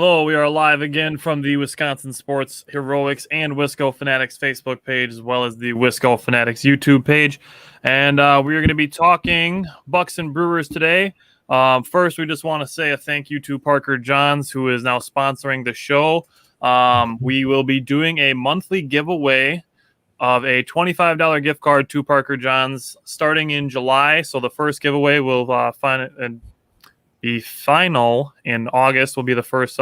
Hello, we are live again from the Wisconsin Sports Heroics and Wisco Fanatics Facebook page, as well as the Wisco Fanatics YouTube page. And we are going to be talking Bucks and Brewers today. First, we just want to say a thank you to Parker Johns, who is now sponsoring the show. We will be doing a monthly giveaway of a $25 gift card to Parker Johns starting in July. So the first giveaway will be final in August. Will be the first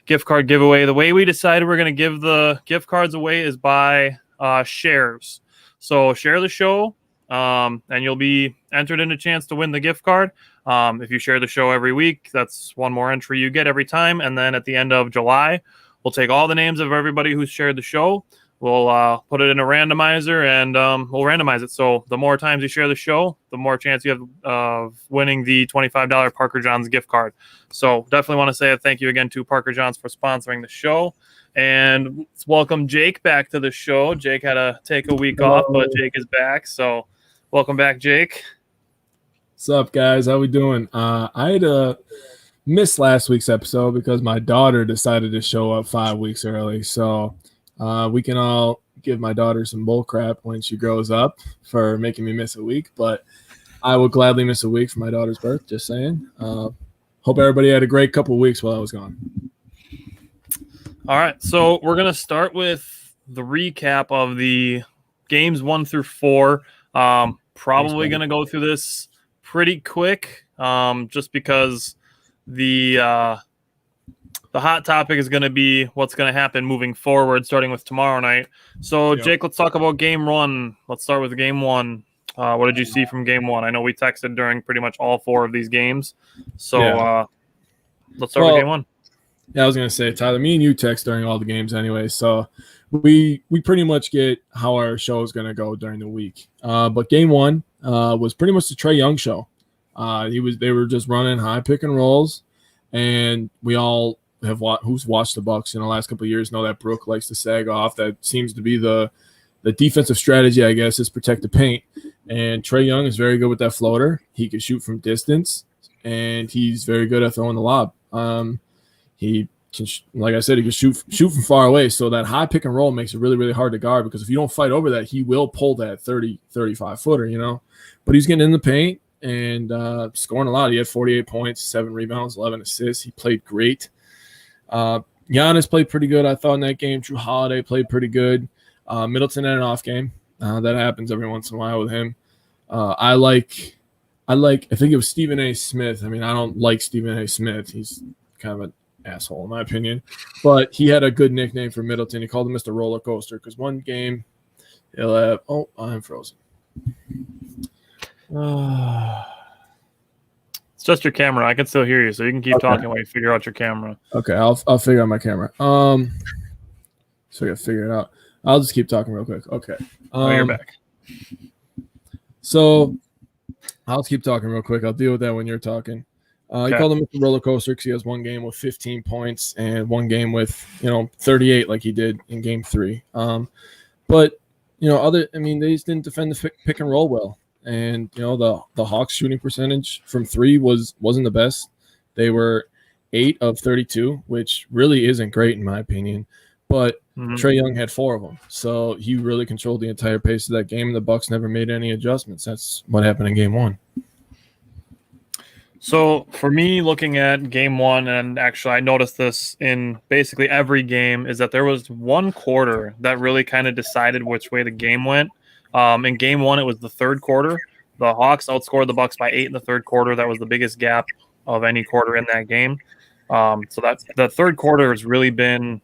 gift card giveaway. The way we decided we're going to give the gift cards away is by shares. So share the show, and you'll be entered in a chance to win the gift card. If you share the show every week, that's one more entry you get every time. And then at the end of July, we'll take all the names of everybody who's shared the show. We'll put it in a randomizer, and we'll randomize it. So the more times you share the show, the more chance you have of winning the $25 Parker Johns gift card. So definitely want to say a thank you again to Parker Johns for sponsoring the show. And let's welcome Jake back to the show. Jake had to take a week off, but Jake is back. So welcome back, Jake. What's up, guys? How we doing? I had to miss last week's episode because my daughter decided to show up 5 weeks early. So we can all give my daughter some bull crap when she grows up for making me miss a week, but I will gladly miss a week for my daughter's birth, just saying. Hope everybody had a great couple of weeks while I was gone. All right, so we're going to start with the recap of the games 1 through 4. Probably going to go through this pretty quick, just because the hot topic is going to be what's going to happen moving forward, starting with tomorrow night. So, Jake, let's talk about Game 1. Let's start with Game 1. What did you see from Game 1? I know we texted during pretty much all 4 of these games. So, let's start with Game 1. Yeah, I was going to say, Tyler, me and you text during all the games anyway. So, we pretty much get how our show is going to go during the week. But Game 1 was pretty much the Trae Young show. They were just running high pick and rolls, and we all who's watched the Bucks in the last couple of years know that Brook likes to sag off. That seems to be the defensive strategy, I guess, is protect the paint. And Trae Young is very good with that floater. He can shoot from distance, and he's very good at throwing the lob. He can, like I said, he can shoot from far away. So that high pick and roll makes it really, really hard to guard, because if you don't fight over that, he will pull that 30, 35-footer, you know. But he's getting in the paint and scoring a lot. He had 48 points, 7 rebounds, 11 assists. He played great. Giannis played pretty good, I thought, in that game. Drew Holiday played pretty good. Middleton had an off game. That happens every once in a while with him. I think it was Stephen A. Smith. I mean, I don't like Stephen A. Smith. He's kind of an asshole in my opinion. But he had a good nickname for Middleton. He called him Mr. Roller Coaster, because one game he'll have – oh, I'm frozen. It's just your camera. I can still hear you, so you can keep talking while you figure out your camera. Okay, I'll figure out my camera. So I got to figure it out. I'll just keep talking real quick. Okay. You're back. So I'll keep talking real quick. I'll deal with that when you're talking. He called him Mr. Roller Coaster because he has one game with 15 points and one game with 38 like he did in Game 3. But they just didn't defend the pick and roll well. And the Hawks shooting percentage from 3 wasn't the best. They were 8 of 32, which really isn't great in my opinion. But Trae Young had 4 of them, so he really controlled the entire pace of that game. And the Bucks never made any adjustments. That's what happened in Game 1. So for me, looking at Game 1, and actually I noticed this in basically every game, is that there was one quarter that really kind of decided which way the game went. In Game 1, it was the third quarter. The Hawks outscored the Bucks by 8 in the third quarter. That was the biggest gap of any quarter in that game. So the third quarter has really been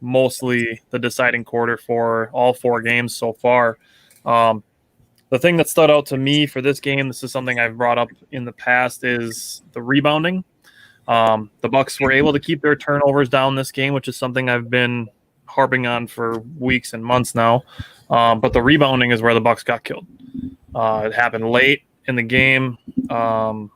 mostly the deciding quarter for all 4 games so far. The thing that stood out to me for this game, this is something I've brought up in the past, is the rebounding. The Bucks were able to keep their turnovers down this game, which is something I've been harping on for weeks and months now. But the rebounding is where the Bucks got killed. It happened late in the game. But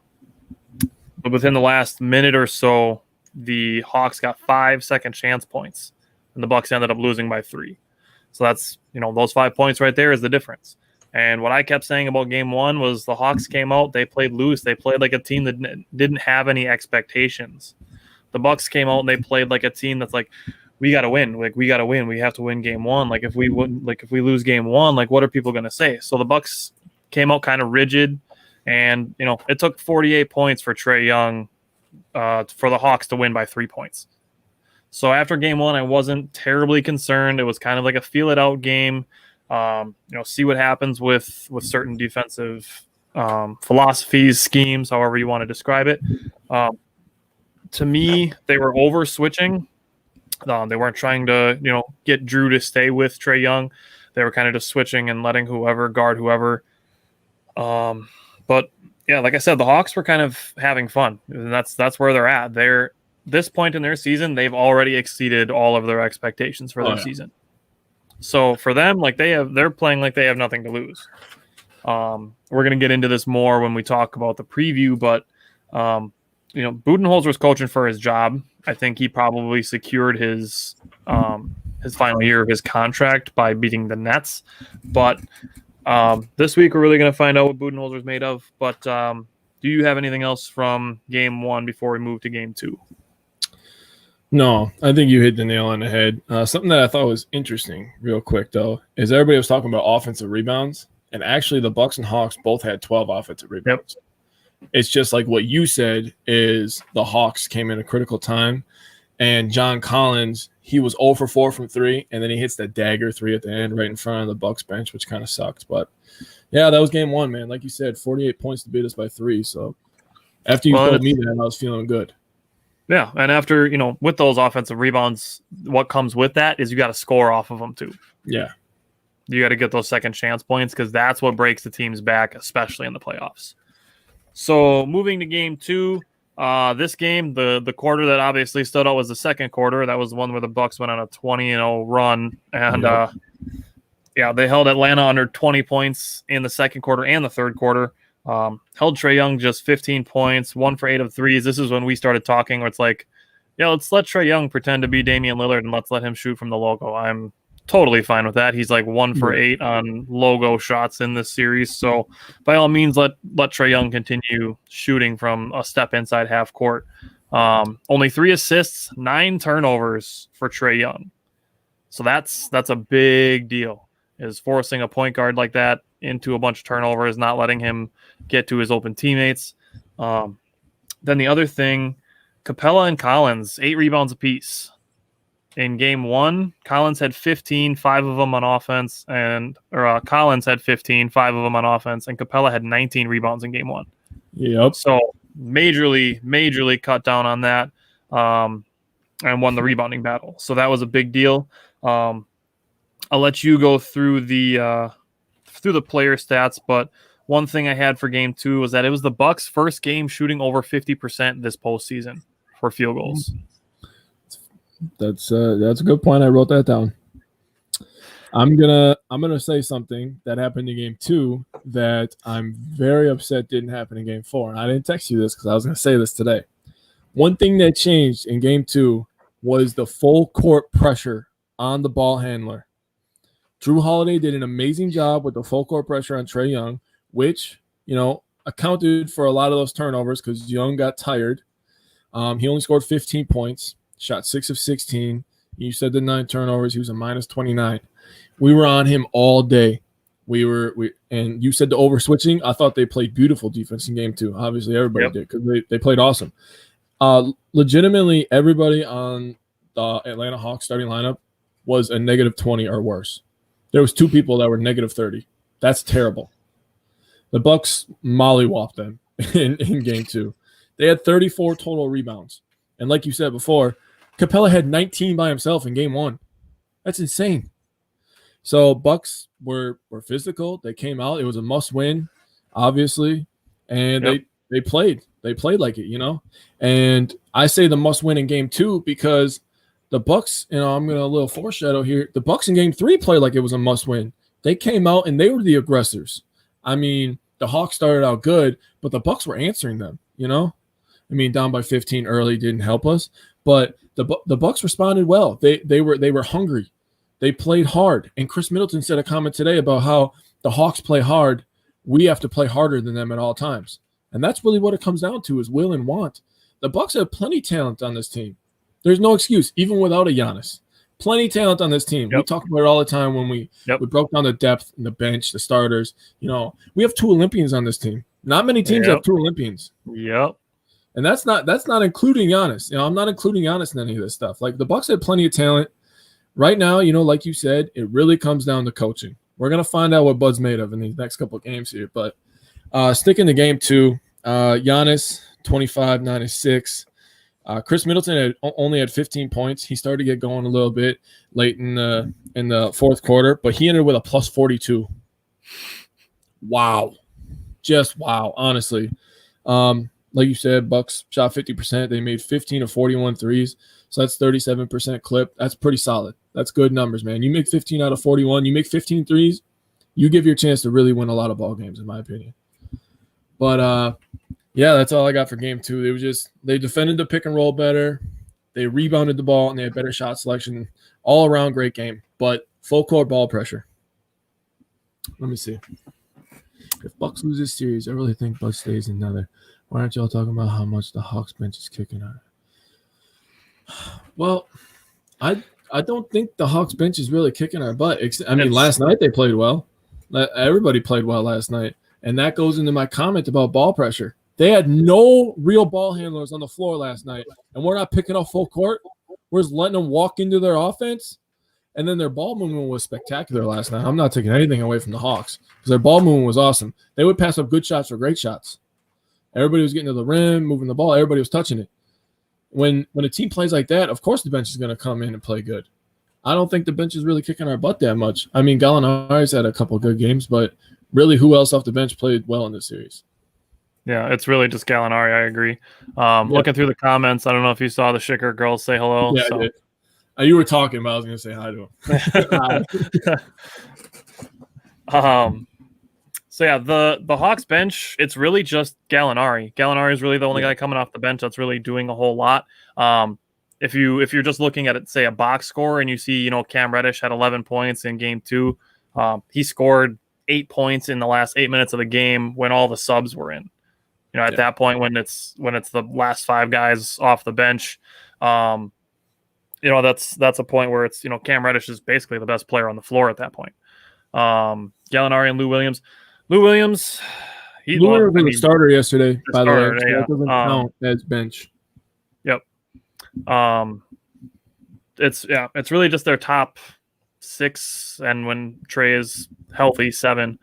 within the last minute or so, the Hawks got 5 second chance points, and the Bucks ended up losing by 3. So that's, those 5 points right there is the difference. And what I kept saying about Game 1 was the Hawks came out, they played loose. They played like a team that didn't have any expectations. The Bucks came out and they played like a team that's like, we got to win. Like, we got to win. We have to win game one. Like, if we lose game one, like, what are people going to say? So the Bucks came out kind of rigid, and, it took 48 points for Trae Young for the Hawks to win by 3 points. So after game one, I wasn't terribly concerned. It was kind of like a feel it out game. See what happens with certain defensive philosophies, schemes, however you want to describe it. To me, they were over switching. They weren't trying to, get Drew to stay with Trae Young. They were kind of just switching and letting whoever guard whoever. But yeah, like I said, the Hawks were kind of having fun, and that's where they're at. They're this point in their season, they've already exceeded all of their expectations for their season. So for them, like they're playing like they have nothing to lose. We're gonna get into this more when we talk about the preview, but Budenholzer's coaching for his job. I think he probably secured his final year of his contract by beating the Nets. But this week we're really going to find out what Budenholzer's made of. But do you have anything else from game one before we move to game two? No, I think you hit the nail on the head. Something that I thought was interesting, real quick though, is everybody was talking about offensive rebounds, and actually the Bucks and Hawks both had 12 offensive rebounds. Yep. It's just like what you said is the Hawks came in a critical time, and John Collins, he was 0 for 4 from 3, and then he hits that dagger 3 at the end right in front of the Bucks bench, which kind of sucked. But, yeah, that was game one, man. Like you said, 48 points to beat us by 3. So after you told me that, I was feeling good. Yeah, and after, with those offensive rebounds, what comes with that is you got to score off of them too. Yeah. You got to get those second chance points because that's what breaks the teams back, especially in the playoffs. So moving to game two, this game, the quarter that obviously stood out was the second quarter. That was the one where the Bucks went on a 20-0 run, and they held Atlanta under 20 points in the second quarter and the third quarter. Held Trae Young just 15 points, 1 for 8 of threes. This is when we started talking where it's like, let's let Trae Young pretend to be Damian Lillard and let's let him shoot from the logo. I'm totally fine with that. He's like 1 for 8 on logo shots in this series. So by all means, let Trae Young continue shooting from a step inside half court. Only 3 assists, 9 turnovers for Trae Young. So that's a big deal, is forcing a point guard like that into a bunch of turnovers, not letting him get to his open teammates. Then the other thing, Capella and Collins, 8 rebounds apiece. In game one, Collins had 15, 5 of them on offense, Collins had 15, 5 of them on offense, and Capella had 19 rebounds in game one. Yep. So majorly cut down on that, and won the rebounding battle. So that was a big deal. I'll let you go through the player stats, but one thing I had for game two was that it was the Bucks' first game shooting over 50% this postseason for field goals. That's a good point. I wrote that down. I'm gonna say something that happened in game two that I'm very upset didn't happen in game four. I didn't text you this because I was gonna say this today. One thing that changed in game two was the full court pressure on the ball handler. Drew Holiday did an amazing job with the full court pressure on Trae Young, which accounted for a lot of those turnovers because Young got tired. He only scored 15 points. Shot 6 of 16. You said the 9 turnovers. He was a minus 29. We were on him all day. And you said the over switching. I thought they played beautiful defense in game two. Obviously, everybody did because they played awesome. Legitimately, everybody on the Atlanta Hawks starting lineup was a negative 20 or worse. There was 2 people that were negative 30. That's terrible. The Bucks mollywopped them in game two. They had 34 total rebounds. And like you said before, Capella had 19 by himself in game one. That's insane. So Bucks were physical. They came out. It was a must-win, obviously, and they played. They played like it, And I say the must-win in game two because the Bucks, I'm going to a little foreshadow here. The Bucks in game three played like it was a must-win. They came out and they were the aggressors. I mean, the Hawks started out good, but the Bucks were answering them. Down by 15 early didn't help us, but the Bucks responded well. They were hungry. They played hard. And Chris Middleton said a comment today about how the Hawks play hard. We have to play harder than them at all times. And that's really what it comes down to is will and want. the Bucks have plenty of talent on this team. There's no excuse, even without a Giannis. Plenty of talent on this team. Yep. We talk about it all the time when we broke down the depth and the bench, the starters. We have 2 Olympians on this team. Not many teams have 2 Olympians. Yep. And that's not including Giannis. I'm not including Giannis in any of this stuff. Like, the Bucks have plenty of talent. Right now, like you said, it really comes down to coaching. We're going to find out what Bud's made of in these next couple of games here. But sticking to game 2, Giannis, 25, 9 and 6. Chris Middleton only had 15 points. He started to get going a little bit late in the fourth quarter, but he ended with a plus 42. Wow. Just wow, honestly. Like you said, Bucks shot 50%. They made 15 of 41 threes, so that's 37% clip. That's pretty solid. That's good numbers, man. You make 15 out of 41. You make 15 threes, you give your chance to really win a lot of ball games, in my opinion. But, yeah, that's all I got for game 2. They defended the pick and roll better. They rebounded the ball, and they had better shot selection. All around great game, but full court ball pressure. Let me see. If Bucks lose this series, I really think Bucks stays another. Why aren't y'all talking about how much the Hawks bench is kicking out? Well, I don't think the Hawks bench is really kicking our butt. Last night they played well. Everybody played well last night. And that goes into my comment about ball pressure. They had no real ball handlers on the floor last night, and we're not picking up full court. We're just letting them walk into their offense, and then their ball movement was spectacular last night. I'm not taking anything away from the Hawks because their ball movement was awesome. They would pass up good shots for great shots. Everybody was getting to the rim, moving the ball. Everybody was touching it. When a team plays like that, of course the bench is going to come in and play good. I don't think the bench is really kicking our butt that much. Gallinari's had a couple of good games, but really who else off the bench played well in this series? Yeah, it's really just Gallinari. I agree. Looking through the comments, I don't know if you saw the Shicker girls say hello. Yeah, I did. You were talking, but I was going to say hi to him. So yeah, the Hawks bench, it's really just Gallinari. Gallinari is really the only guy coming off the bench that's really doing a whole lot. If you're just looking at it, say a box score, and you see, Cam Reddish had 11 points in game 2. He scored 8 points in the last 8 minutes of the game when all the subs were in. At that point, when it's the last 5 guys off the bench, that's a point where it's, Cam Reddish is basically the best player on the floor at that point. Gallinari and Lou Williams. Lou Williams was a starter yesterday, by the way. So yeah. That doesn't count as bench. Yep. It's really just their top 6, and when Trey is healthy, 7.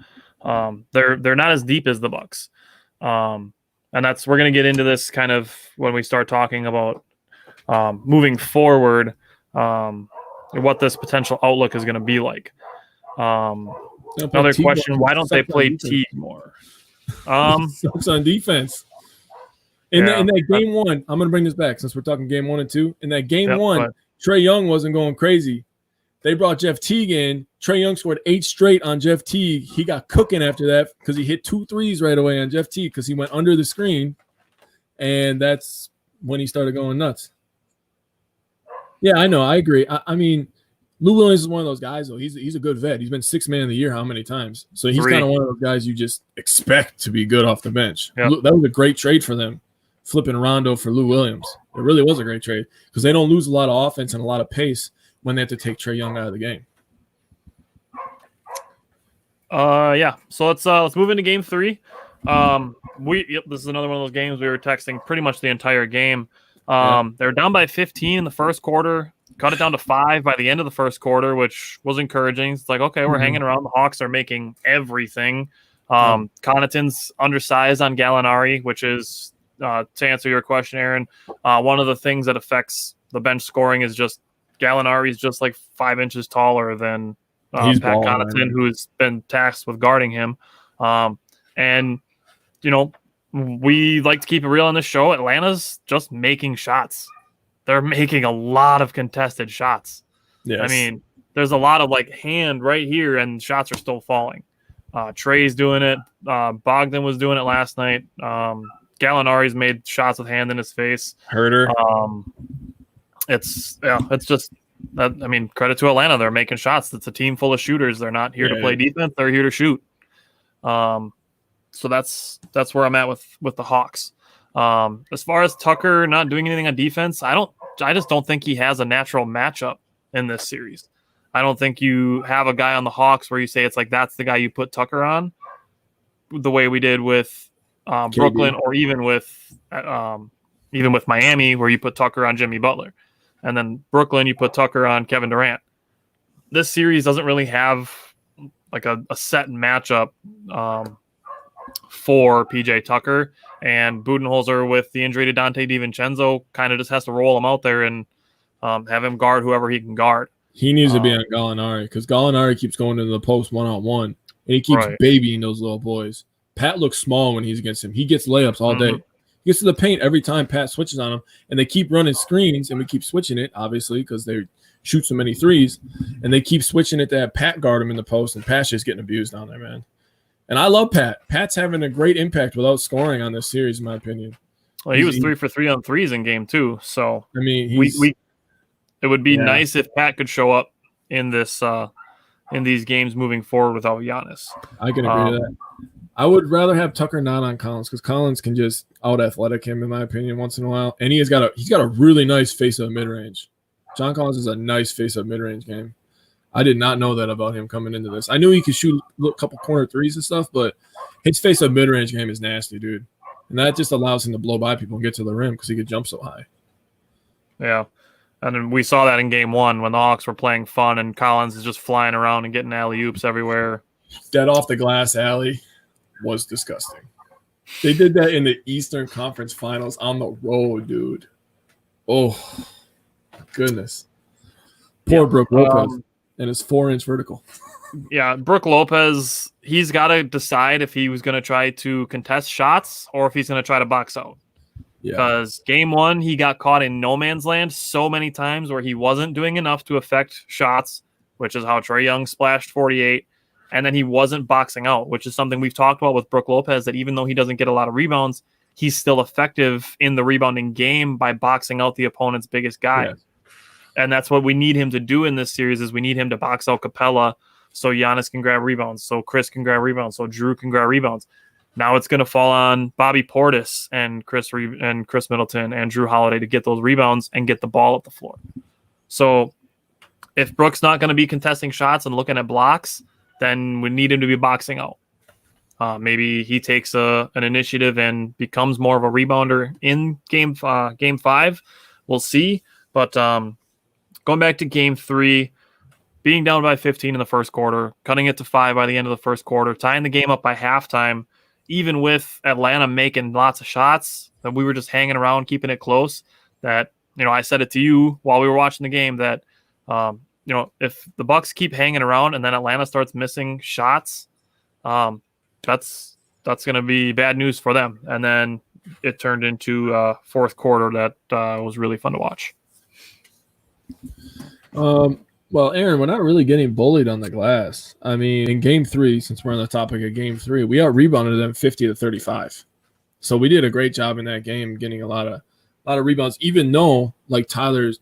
They're not as deep as the Bucks. And we're going to get into this kind of when we start talking about moving forward, what this potential outlook is going to be like. Another question: why don't they play Teague more? Sucks on defense. In that game 1, I'm going to bring this back since we're talking game 1 and 2. In that game 1, Trae Young wasn't going crazy. They brought Jeff Teague in. Trae Young scored 8 straight on Jeff Teague. He got cooking after that because he hit 2 threes right away on Jeff Teague because he went under the screen, and that's when he started going nuts. Yeah, I know. I agree. I mean, Lou Williams is one of those guys, though. He's a good vet. He's been 6th man of the year how many times? So he's kind of one of those guys you just expect to be good off the bench. Yep. That was a great trade for them, flipping Rondo for Lou Williams. It really was a great trade because they don't lose a lot of offense and a lot of pace when they have to take Trae Young out of the game. So let's move into game 3. This is another one of those games we were texting pretty much the entire game. They're down by 15 in the first quarter, cut it down to 5 by the end of the first quarter, which was encouraging. It's like, okay, we're hanging around. The Hawks are making everything. Connaughton's undersized on Gallinari, which is, to answer your question, Aaron, one of the things that affects the bench scoring is just Gallinari's just like 5 inches taller than Pat Connaughton, who's been tasked with guarding him. And, we like to keep it real on this show. Atlanta's just making shots. They're making a lot of contested shots. Yes. I mean, there's a lot of hand right here, and shots are still falling. Trey's doing it. Bogdan was doing it last night. Gallinari's made shots with hand in his face. Herter. It's just that. I mean, credit to Atlanta. They're making shots. It's a team full of shooters. They're not here to play defense. They're here to shoot. So that's where I'm at with the Hawks. As far as Tucker not doing anything on defense, I just don't think he has a natural matchup in this series. I don't think you have a guy on the Hawks where you say it's like that's the guy you put Tucker on, the way we did with Brooklyn, or even with Miami, where you put Tucker on Jimmy Butler, and then Brooklyn you put Tucker on Kevin Durant. This series doesn't really have like a set matchup for PJ Tucker, and Budenholzer with the injury to Dante DiVincenzo kind of just has to roll him out there and have him guard whoever he can guard. He needs to be on Gallinari because Gallinari keeps going into the post one-on-one, and he keeps babying those little boys. Pat looks small when he's against him. He gets layups all day. He gets to the paint every time Pat switches on him, and they keep running screens, and we keep switching it, obviously, because they shoot so many threes, and they keep switching it to have Pat guard him in the post, and Pat's just getting abused down there, man. And I love Pat. Pat's having a great impact without scoring on this series, in my opinion. Well, he was 3 for 3 on threes in game 2, so I mean, it would be nice if Pat could show up in this in these games moving forward without Giannis. I can agree to that. I would rather have Tucker not on Collins because Collins can just out athletic him, in my opinion, once in a while. And he's got a really nice face of mid range. John Collins is a nice face of mid range game. I did not know that about him coming into this. I knew he could shoot a couple corner threes and stuff, but his face of mid range game is nasty, dude. And that just allows him to blow by people and get to the rim because he could jump so high. Yeah. And then we saw that in game 1 when the Hawks were playing fun and Collins is just flying around and getting alley-oops everywhere. That off the glass alley was disgusting. They did that in the Eastern Conference Finals on the road, dude. Oh, goodness. Poor Brook Lopez and his 4-inch vertical. Yeah, Brook Lopez, he's got to decide if he was going to try to contest shots or if he's going to try to box out. Because game 1, he got caught in no man's land so many times where he wasn't doing enough to affect shots, which is how Trae Young splashed 48. And then he wasn't boxing out, which is something we've talked about with Brook Lopez, that even though he doesn't get a lot of rebounds, he's still effective in the rebounding game by boxing out the opponent's biggest guy. Yes. And that's what we need him to do in this series is we need him to box out Capella so Giannis can grab rebounds, so Chris can grab rebounds, so Drew can grab rebounds. Now it's going to fall on Bobby Portis and Chris Middleton and Drew Holiday to get those rebounds and get the ball up the floor. So if Brook's not going to be contesting shots and looking at blocks, then we need him to be boxing out. Maybe he takes an initiative and becomes more of a rebounder in game 5. We'll see. But going back to game 3, being down by 15 in the first quarter, cutting it to 5 by the end of the first quarter, tying the game up by halftime, even with Atlanta making lots of shots, that we were just hanging around, keeping it close. That, I said it to you while we were watching the game that, if the Bucks keep hanging around and then Atlanta starts missing shots, that's going to be bad news for them. And then it turned into fourth quarter that was really fun to watch. Well, Aaron, we're not really getting bullied on the glass. I mean, in game 3, since we're on the topic of game 3, we out-rebounded them 50-35. So we did a great job in that game, getting a lot of rebounds, even though, like Tyler's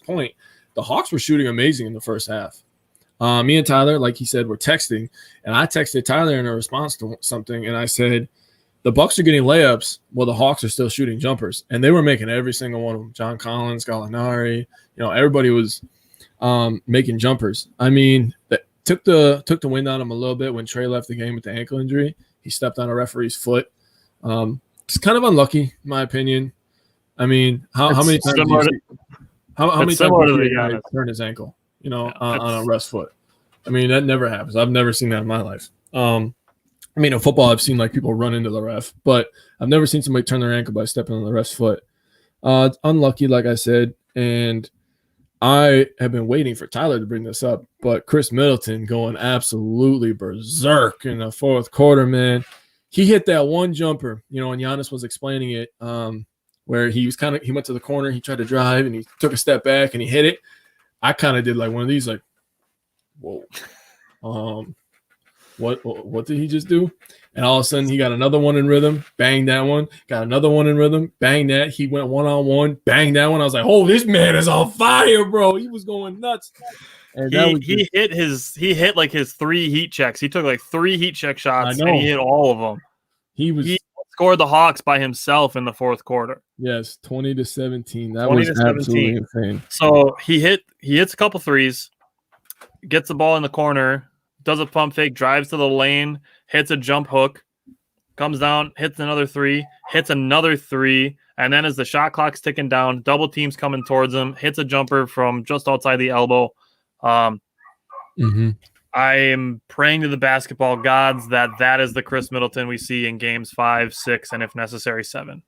point, the Hawks were shooting amazing in the first half. Me and Tyler, like he said, were texting, and I texted Tyler in a response to something, and I said, the Bucks are getting layups while the Hawks are still shooting jumpers, and they were making every single one of them. John Collins, Gallinari, everybody was making jumpers. I mean, that took the wind out of him a little bit when Trae left the game with the ankle injury. He stepped on a referee's foot. It's kind of unlucky, in my opinion. I mean, how many times do you see, how many times did he turn his ankle, on a rest foot? I mean, that never happens. I've never seen that in my life. I mean, in football, I've seen like people run into the ref, but I've never seen somebody turn their ankle by stepping on the ref's foot. It's unlucky, like I said, and I have been waiting for Tyler to bring this up, but Chris Middleton going absolutely berserk in the fourth quarter, man. He hit that one jumper, and Giannis was explaining it, where he went to the corner, he tried to drive, and he took a step back, and he hit it. I kind of did like one of these, like, whoa. What did he just do? And all of a sudden, he got another one in rhythm, bang that one, got another one in rhythm, bang that. He went one-on-one, bang that one. I was like, oh, this man is on fire, bro. He was going nuts. And he hit like his 3 heat checks. He took like 3 heat check shots, and he hit all of them. He scored the Hawks by himself in the fourth quarter. Yes, 20-17. That 20 was to 17. absolutely insane. So he hits a couple threes, gets the ball in the corner, does a pump fake, drives to the lane, hits a jump hook, comes down, hits another three, and then as the shot clock's ticking down, double teams coming towards him, hits a jumper from just outside the elbow. I am praying to the basketball gods that is the Chris Middleton we see in games 5, 6, and if necessary, 7.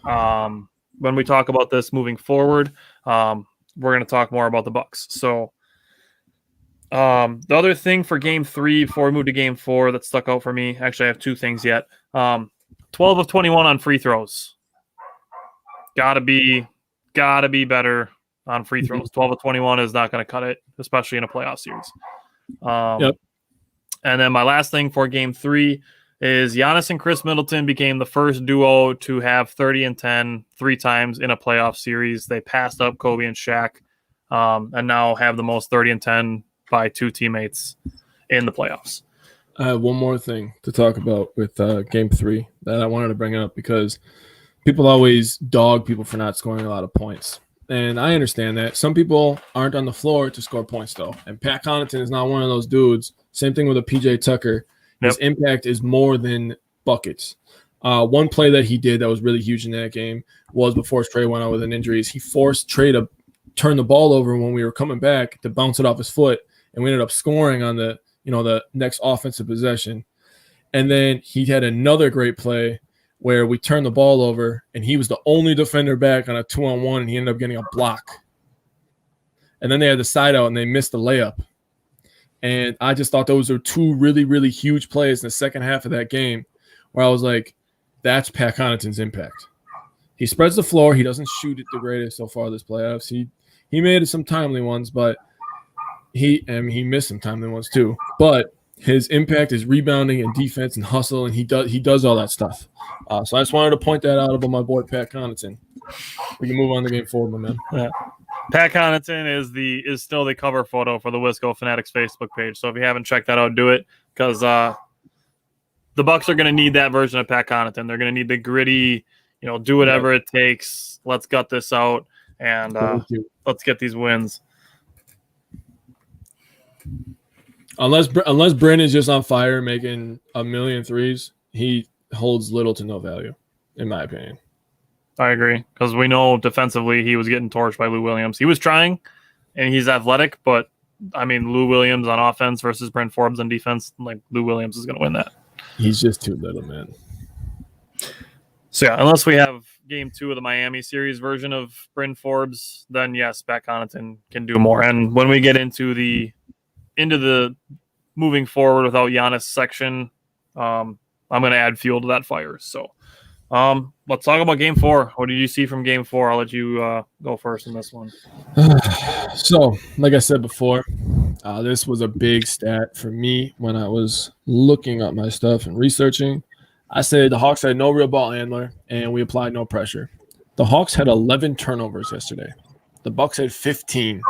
When we talk about this moving forward, we're going to talk more about the Bucks. So the other thing for game 3 before we move to game 4 that stuck out for me, actually I have 2 things yet. 12 of 21 on free throws. Gotta be better on free throws. 12 of 21 is not going to cut it, especially in a playoff series. And then my last thing for game 3 is Giannis and Chris Middleton became the first duo to have 30 and 10 3 times in a playoff series. They passed up Kobe and Shaq, and now have the most 30 and 10 by 2 teammates in the playoffs. I have one more thing to talk about with game 3 that I wanted to bring up because people always dog people for not scoring a lot of points. And I understand that. Some people aren't on the floor to score points, though. And Pat Connaughton is not one of those dudes. Same thing with a PJ Tucker. His impact is more than buckets. One play that he did that was really huge in that game was before Trae went out with an injury. He forced Trae to turn the ball over when we were coming back to bounce it off his foot, and we ended up scoring on the next offensive possession. And then he had another great play where we turned the ball over, and he was the only defender back on a 2-on-1, and he ended up getting a block. And then they had the side out, and they missed the layup. And I just thought those were 2 really, really huge plays in the second half of that game where I was like, that's Pat Connaughton's impact. He spreads the floor. He doesn't shoot it the greatest so far this playoffs. He made some timely ones, but he missed some timely ones too. But his impact is rebounding and defense and hustle, and he does all that stuff. So I just wanted to point that out about my boy Pat Connaughton. We can move on to game 4, my man. Yeah. Pat Connaughton is still the cover photo for the Wisco Fanatics Facebook page. So if you haven't checked that out, do it because the Bucks are going to need that version of Pat Connaughton. They're going to need the gritty, do whatever it takes. Let's gut this out and let's get these wins. Unless Bryn is just on fire making a million threes, he holds little to no value, in my opinion. I agree because we know defensively he was getting torched by Lou Williams. He was trying, and he's athletic, but I mean Lou Williams on offense versus Bryn Forbes on defense, like Lou Williams is going to win that. He's just too little, man. So yeah, unless we have game 2 of the Miami series version of Bryn Forbes, then yes, Pat Connaughton can do more. And when we get into the moving forward without Giannis section, I'm going to add fuel to that fire. So let's talk about game 4. What did you see from game 4? I'll let you go first in this one. So, like I said before, this was a big stat for me when I was looking up my stuff and researching. I said the Hawks had no real ball handler, and we applied no pressure. The Hawks had 11 turnovers yesterday. The Bucks had 15.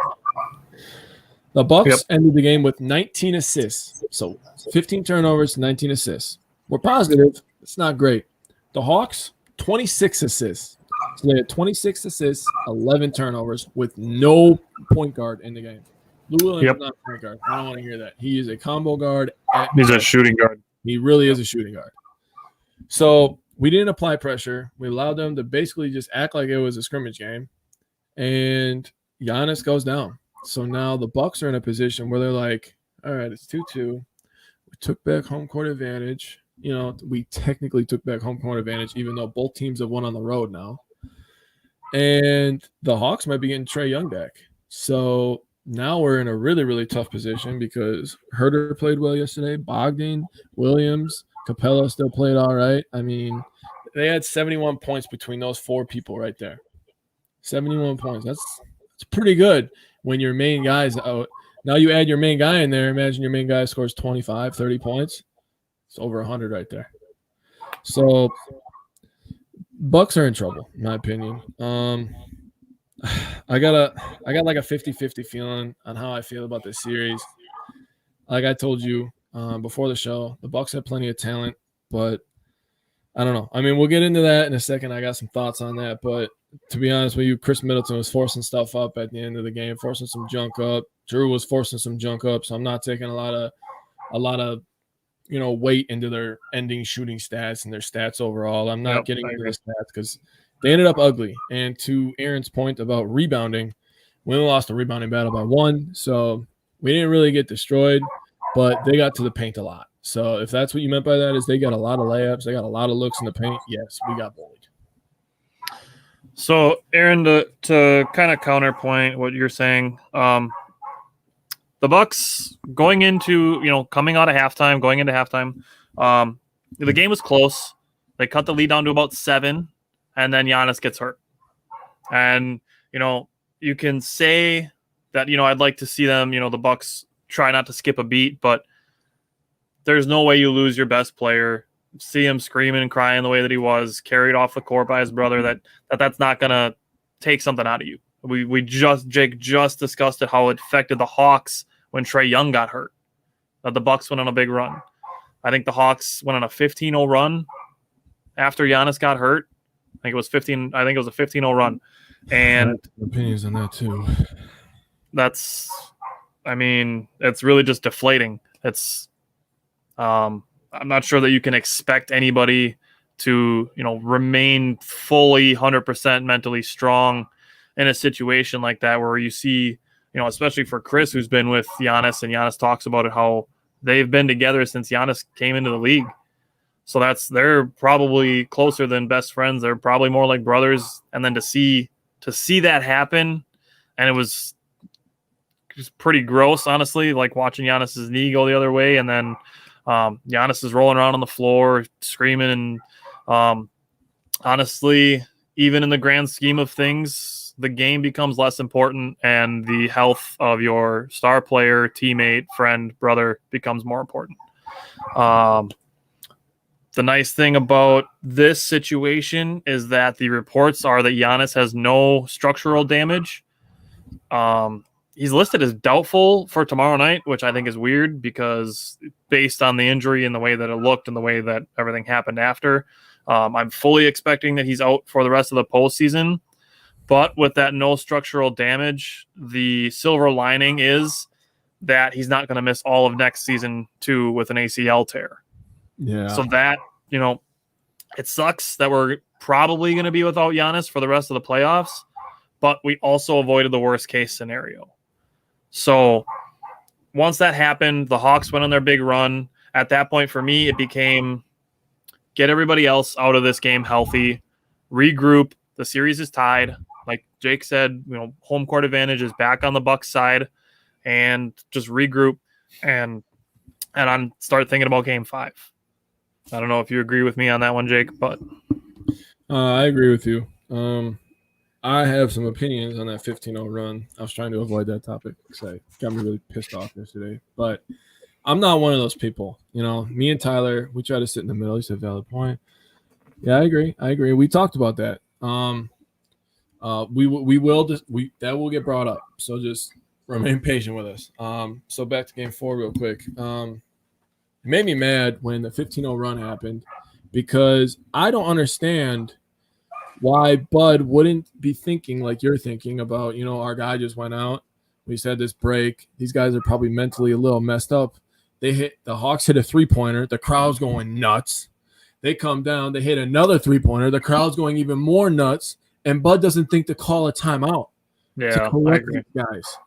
The Bucks ended the game with 19 assists. So 15 turnovers, 19 assists. We're positive. It's not great. The Hawks, 26 assists. So they had 26 assists, 11 turnovers with no point guard in the game. Lou Williams is not a point guard. I don't want to hear that. He is a combo guard. He's a shooting guard. He really is a shooting guard. So we didn't apply pressure. We allowed them to basically just act like it was a scrimmage game. And Giannis goes down. So now the Bucks are in a position where they're like, all right, it's 2-2. We took back home court advantage. We technically took back home court advantage, even though both teams have won on the road now. And the Hawks might be getting Trae Young back. So now we're in a really, really tough position because Herter played well yesterday. Bogdan, Williams, Capella still played all right. I mean, they had 71 points between those 4 people right there. 71 points. That's pretty good when your main guy's out. Now you add your main guy in there. Imagine your main guy scores 25, 30 points. It's over 100 right there. So Bucks are in trouble, in my opinion. I got like a 50-50 feeling on how I feel about this series. Like I told you before the show, the Bucks have plenty of talent. but I don't know. I mean, we'll get into that in a second. I got some thoughts on that, but to be honest with you, Chris Middleton was forcing stuff up at the end of the game, forcing some junk up. Drew was forcing some junk up, so I'm not taking a lot of weight into their ending shooting stats and their stats overall. I'm not getting into the stats because they ended up ugly. And to Aaron's point about rebounding, we only lost the rebounding battle by 1, so we didn't really get destroyed, but they got to the paint a lot. So if that's what you meant by that, is they got a lot of layups, they got a lot of looks in the paint. Yes, we got bullied. So, Aaron, to kind of counterpoint what you're saying, the Bucks coming out of halftime, the game was close. They cut the lead down to about 7, and then Giannis gets hurt. And, you can say that, I'd like to see them, the Bucks try not to skip a beat, but there's no way you lose your best player. See him screaming and crying the way that he was, carried off the court by his brother, that's not going to take something out of you. Jake just discussed it, how it affected the Hawks when Trae Young got hurt. The Bucks went on a big run. I think the Hawks went on a 15-0 run after Giannis got hurt. I think it was a 15-0 run. And opinions on that too. It's really just deflating. I'm not sure that you can expect anybody to, remain fully 100% mentally strong in a situation like that, where you see, especially for Chris, who's been with Giannis, and Giannis talks about it, how they've been together since Giannis came into the league. So they're probably closer than best friends. They're probably more like brothers. And then to see that happen, and it was just pretty gross, honestly, like watching Giannis's knee go the other way, and then Giannis is rolling around on the floor screaming, and honestly, even in the grand scheme of things, the game becomes less important, and the health of your star player, teammate, friend, brother becomes more important. The nice thing about this situation is that the reports are that Giannis has no structural damage. He's listed as doubtful for tomorrow night, which I think is weird because based on the injury and the way that it looked and the way that everything happened after, I'm fully expecting that he's out for the rest of the postseason. But with that no structural damage, the silver lining is that he's not going to miss all of next season too with an ACL tear. Yeah. So that, it sucks that we're probably going to be without Giannis for the rest of the playoffs, but we also avoided the worst case scenario. So once that happened, the Hawks went on their big run. At that point, for me, it became get everybody else out of this game healthy, regroup. The series is tied. Like Jake said, home court advantage is back on the Bucks side, and just regroup and start thinking about Game 5. I don't know if you agree with me on that one, Jake, but I agree with you. I have some opinions on that 15-0 run. I was trying to avoid that topic because I got me really pissed off yesterday. But I'm not one of those people. Me and Tyler, we try to sit in the middle. He said, valid point. Yeah, I agree. We talked about that. That will get brought up. So just remain patient with us. So back to Game 4 real quick. It made me mad when the 15-0 run happened because I don't understand why Bud wouldn't be thinking like you're thinking about, our guy just went out. We said this break. These guys are probably mentally a little messed up. The Hawks hit a 3-pointer. The crowd's going nuts. They come down. They hit another 3-pointer. The crowd's going even more nuts. And Bud doesn't think to call a timeout. Yeah, to correct these guys.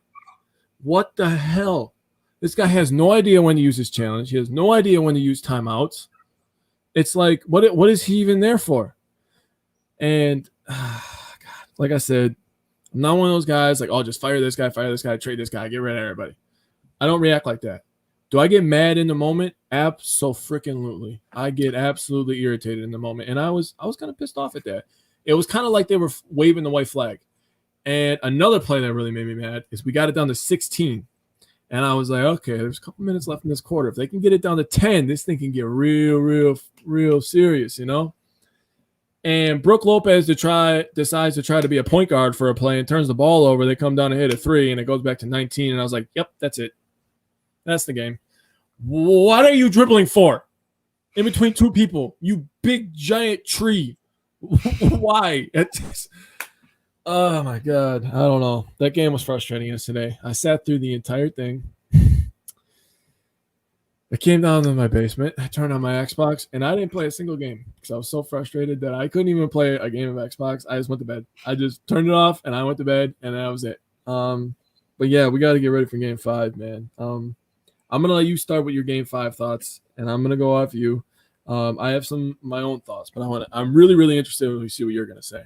What the hell? This guy has no idea when to use his challenge. He has no idea when to use timeouts. It's like, what is he even there for? And God, like I said, I'm not one of those guys like, just fire this guy, trade this guy, get rid of everybody. I don't react like that. Do I get mad in the moment? Abso-freaking-lutely. I get absolutely irritated in the moment. And I was kind of pissed off at that. It was kind of like they were waving the white flag. And another play that really made me mad is we got it down to 16. And I was like, okay, there's a couple minutes left in this quarter. If they can get it down to 10, this thing can get real serious, And Brook Lopez decides to try to be a point guard for a play and turns the ball over. They come down and hit a 3, and it goes back to 19. And I was like, yep, that's it. That's the game. What are you dribbling for? in between two people. You big giant tree. Why? Oh my God. I don't know. That game was frustrating yesterday. I sat through the entire thing. I came down to my basement. I turned on my Xbox, and I didn't play a single game because I was so frustrated that I couldn't even play a game of Xbox. I just went to bed. I just turned it off, and I went to bed, and that was it. But yeah, we got to get ready for Game 5, man. I'm gonna let you start with your Game 5 thoughts, and I'm gonna go off you. I have some my own thoughts, but I'm really, really interested when we see what you're gonna say.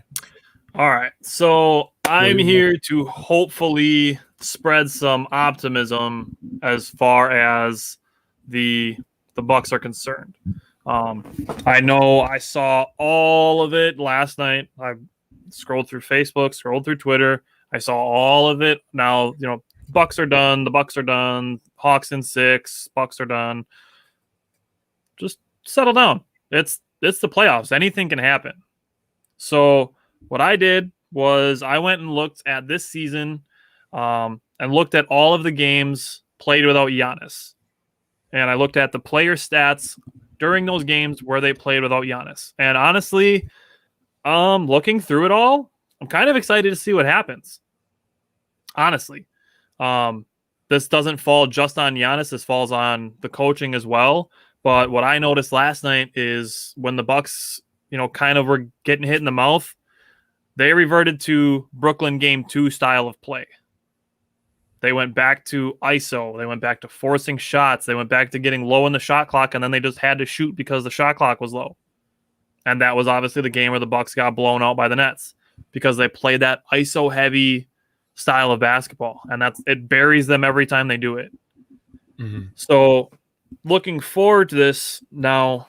All right, so I'm here to hopefully spread some optimism as far as the Bucks are concerned. I know I saw all of it last night. I scrolled through Facebook, scrolled through Twitter. I saw all of it. Now, Bucks are done. The Bucks are done. Hawks in 6. Bucks are done. Just settle down. It's the playoffs. Anything can happen. So what I did was I went and looked at this season and looked at all of the games played without Giannis. And I looked at the player stats during those games where they played without Giannis. And honestly, looking through it all, I'm kind of excited to see what happens. Honestly, this doesn't fall just on Giannis. This falls on the coaching as well. But what I noticed last night is when the Bucks, kind of were getting hit in the mouth, they reverted to Brooklyn Game 2 style of play. They went back to ISO. They went back to forcing shots. They went back to getting low in the shot clock, and then they just had to shoot because the shot clock was low. And that was obviously the game where the Bucks got blown out by the Nets because they played that ISO-heavy style of basketball, and it buries them every time they do it. Mm-hmm. So looking forward to this now,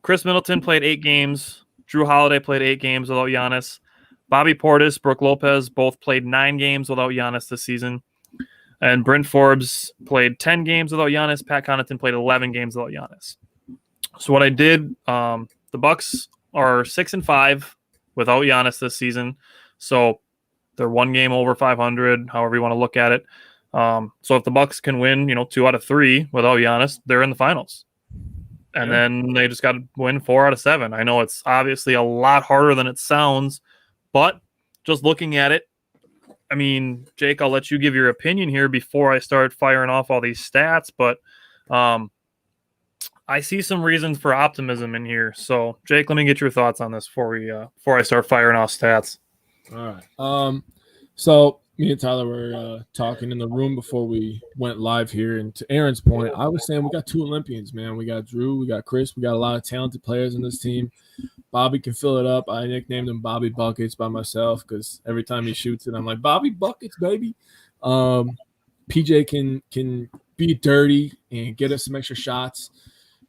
Chris Middleton played 8 games. Drew Holiday played 8 games without Giannis. Bobby Portis, Brook Lopez both played 9 games without Giannis this season. And Brent Forbes played 10 games without Giannis. Pat Connaughton played 11 games without Giannis. So what I did, the Bucks are 6-5 without Giannis this season. So they're 1 game over 500, however you want to look at it. So if the Bucks can win, 2 out of 3 without Giannis, they're in the finals. And then they just got to win 4 out of 7. I know it's obviously a lot harder than it sounds, but just looking at it, I mean, Jake, I'll let you give your opinion here before I start firing off all these stats, but I see some reasons for optimism in here. So, Jake, let me get your thoughts on this before I start firing off stats. All right. So me and Tyler were talking in the room before we went live here, and to Aaron's point, I was saying we got 2 Olympians, man. We got Drew, we got Chris, we got a lot of talented players in this team. Bobby can fill it up. I nicknamed him Bobby Buckets by myself because every time he shoots it, I'm like, Bobby Buckets, baby. PJ can be dirty and get us some extra shots.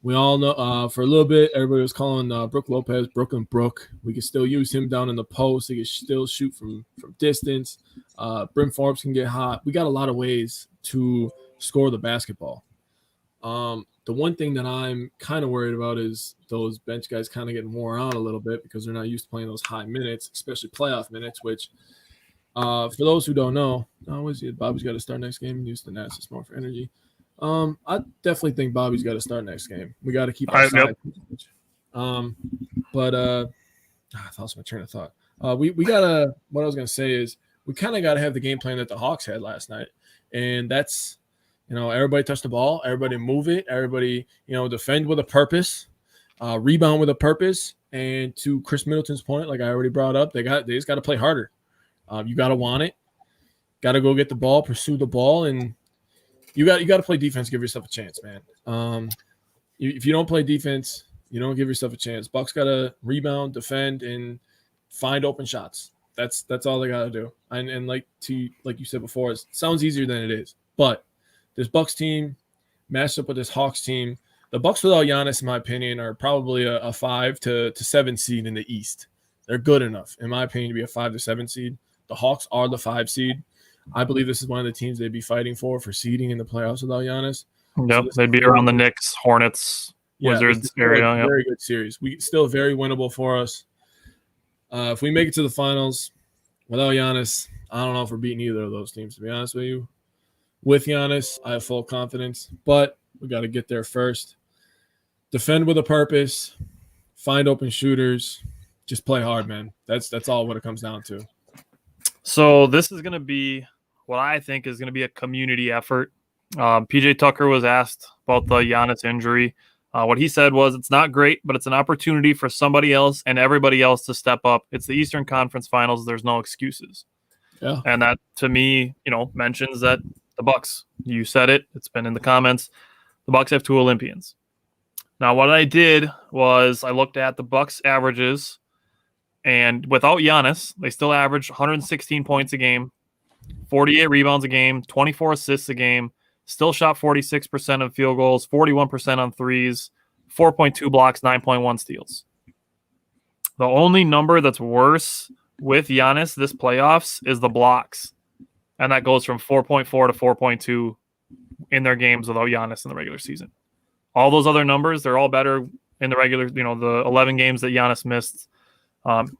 We all know for a little bit, everybody was calling Brook Lopez Brooklyn Brook. We can still use him down in the post. He can still shoot from distance. Bryn Forbes can get hot. We got a lot of ways to score the basketball. The one thing that I'm kind of worried about is those bench guys kind of getting worn out a little bit because they're not used to playing those high minutes, especially playoff minutes, which for those who don't know, Bobby's got to start next game. Houston Nats is more for energy. I definitely think Bobby's got to start next game. We got to keep our side. But I lost my train of thought. We got to – what I was going to say is we kind of got to have the game plan that the Hawks had last night, and that's – everybody touch the ball, everybody move it, everybody, defend with a purpose, rebound with a purpose. And to Chris Middleton's point, like I already brought up, they just got to play harder. You got to want it, got to go get the ball, pursue the ball, and you got to play defense. Give yourself a chance, man. If you don't play defense, you don't give yourself a chance. Bucks got to rebound, defend, and find open shots. That's all they got to do. And like you said before, it sounds easier than it is, but this Bucks team matched up with this Hawks team. The Bucks without Giannis, in my opinion, are probably a 5 to 7 seed in the East. They're good enough, in my opinion, to be a 5 to 7 seed. The Hawks are the 5 seed. I believe this is one of the teams they'd be fighting for seeding in the playoffs without Giannis. Yep, so they'd be around the Knicks, Hornets, Wizards area. Very good series. Still very winnable for us. If we make it to the finals without Giannis, I don't know if we're beating either of those teams, to be honest with you. With Giannis, I have full confidence, but we got to get there first. defend with a purpose, find open shooters, just play hard, man. That's all what it comes down to. So this is going to be what I think is going to be a community effort. PJ Tucker was asked about the Giannis injury. What he said was, it's not great, but it's an opportunity for somebody else and everybody else to step up. It's the Eastern Conference Finals. There's no excuses. Yeah. And that, to me, mentions that the Bucks, you said it, it's been in the comments, the Bucks have 2 Olympians. Now, what I did was I looked at the Bucks averages, and without Giannis, they still average 116 points a game, 48 rebounds a game, 24 assists a game, still shot 46% of field goals, 41% on threes, 4.2 blocks, 9.1 steals. The only number that's worse with Giannis this playoffs is the blocks, and that goes from 4.4 to 4.2 in their games without Giannis in the regular season. All those other numbers, they're all better in the regular, the 11 games that Giannis missed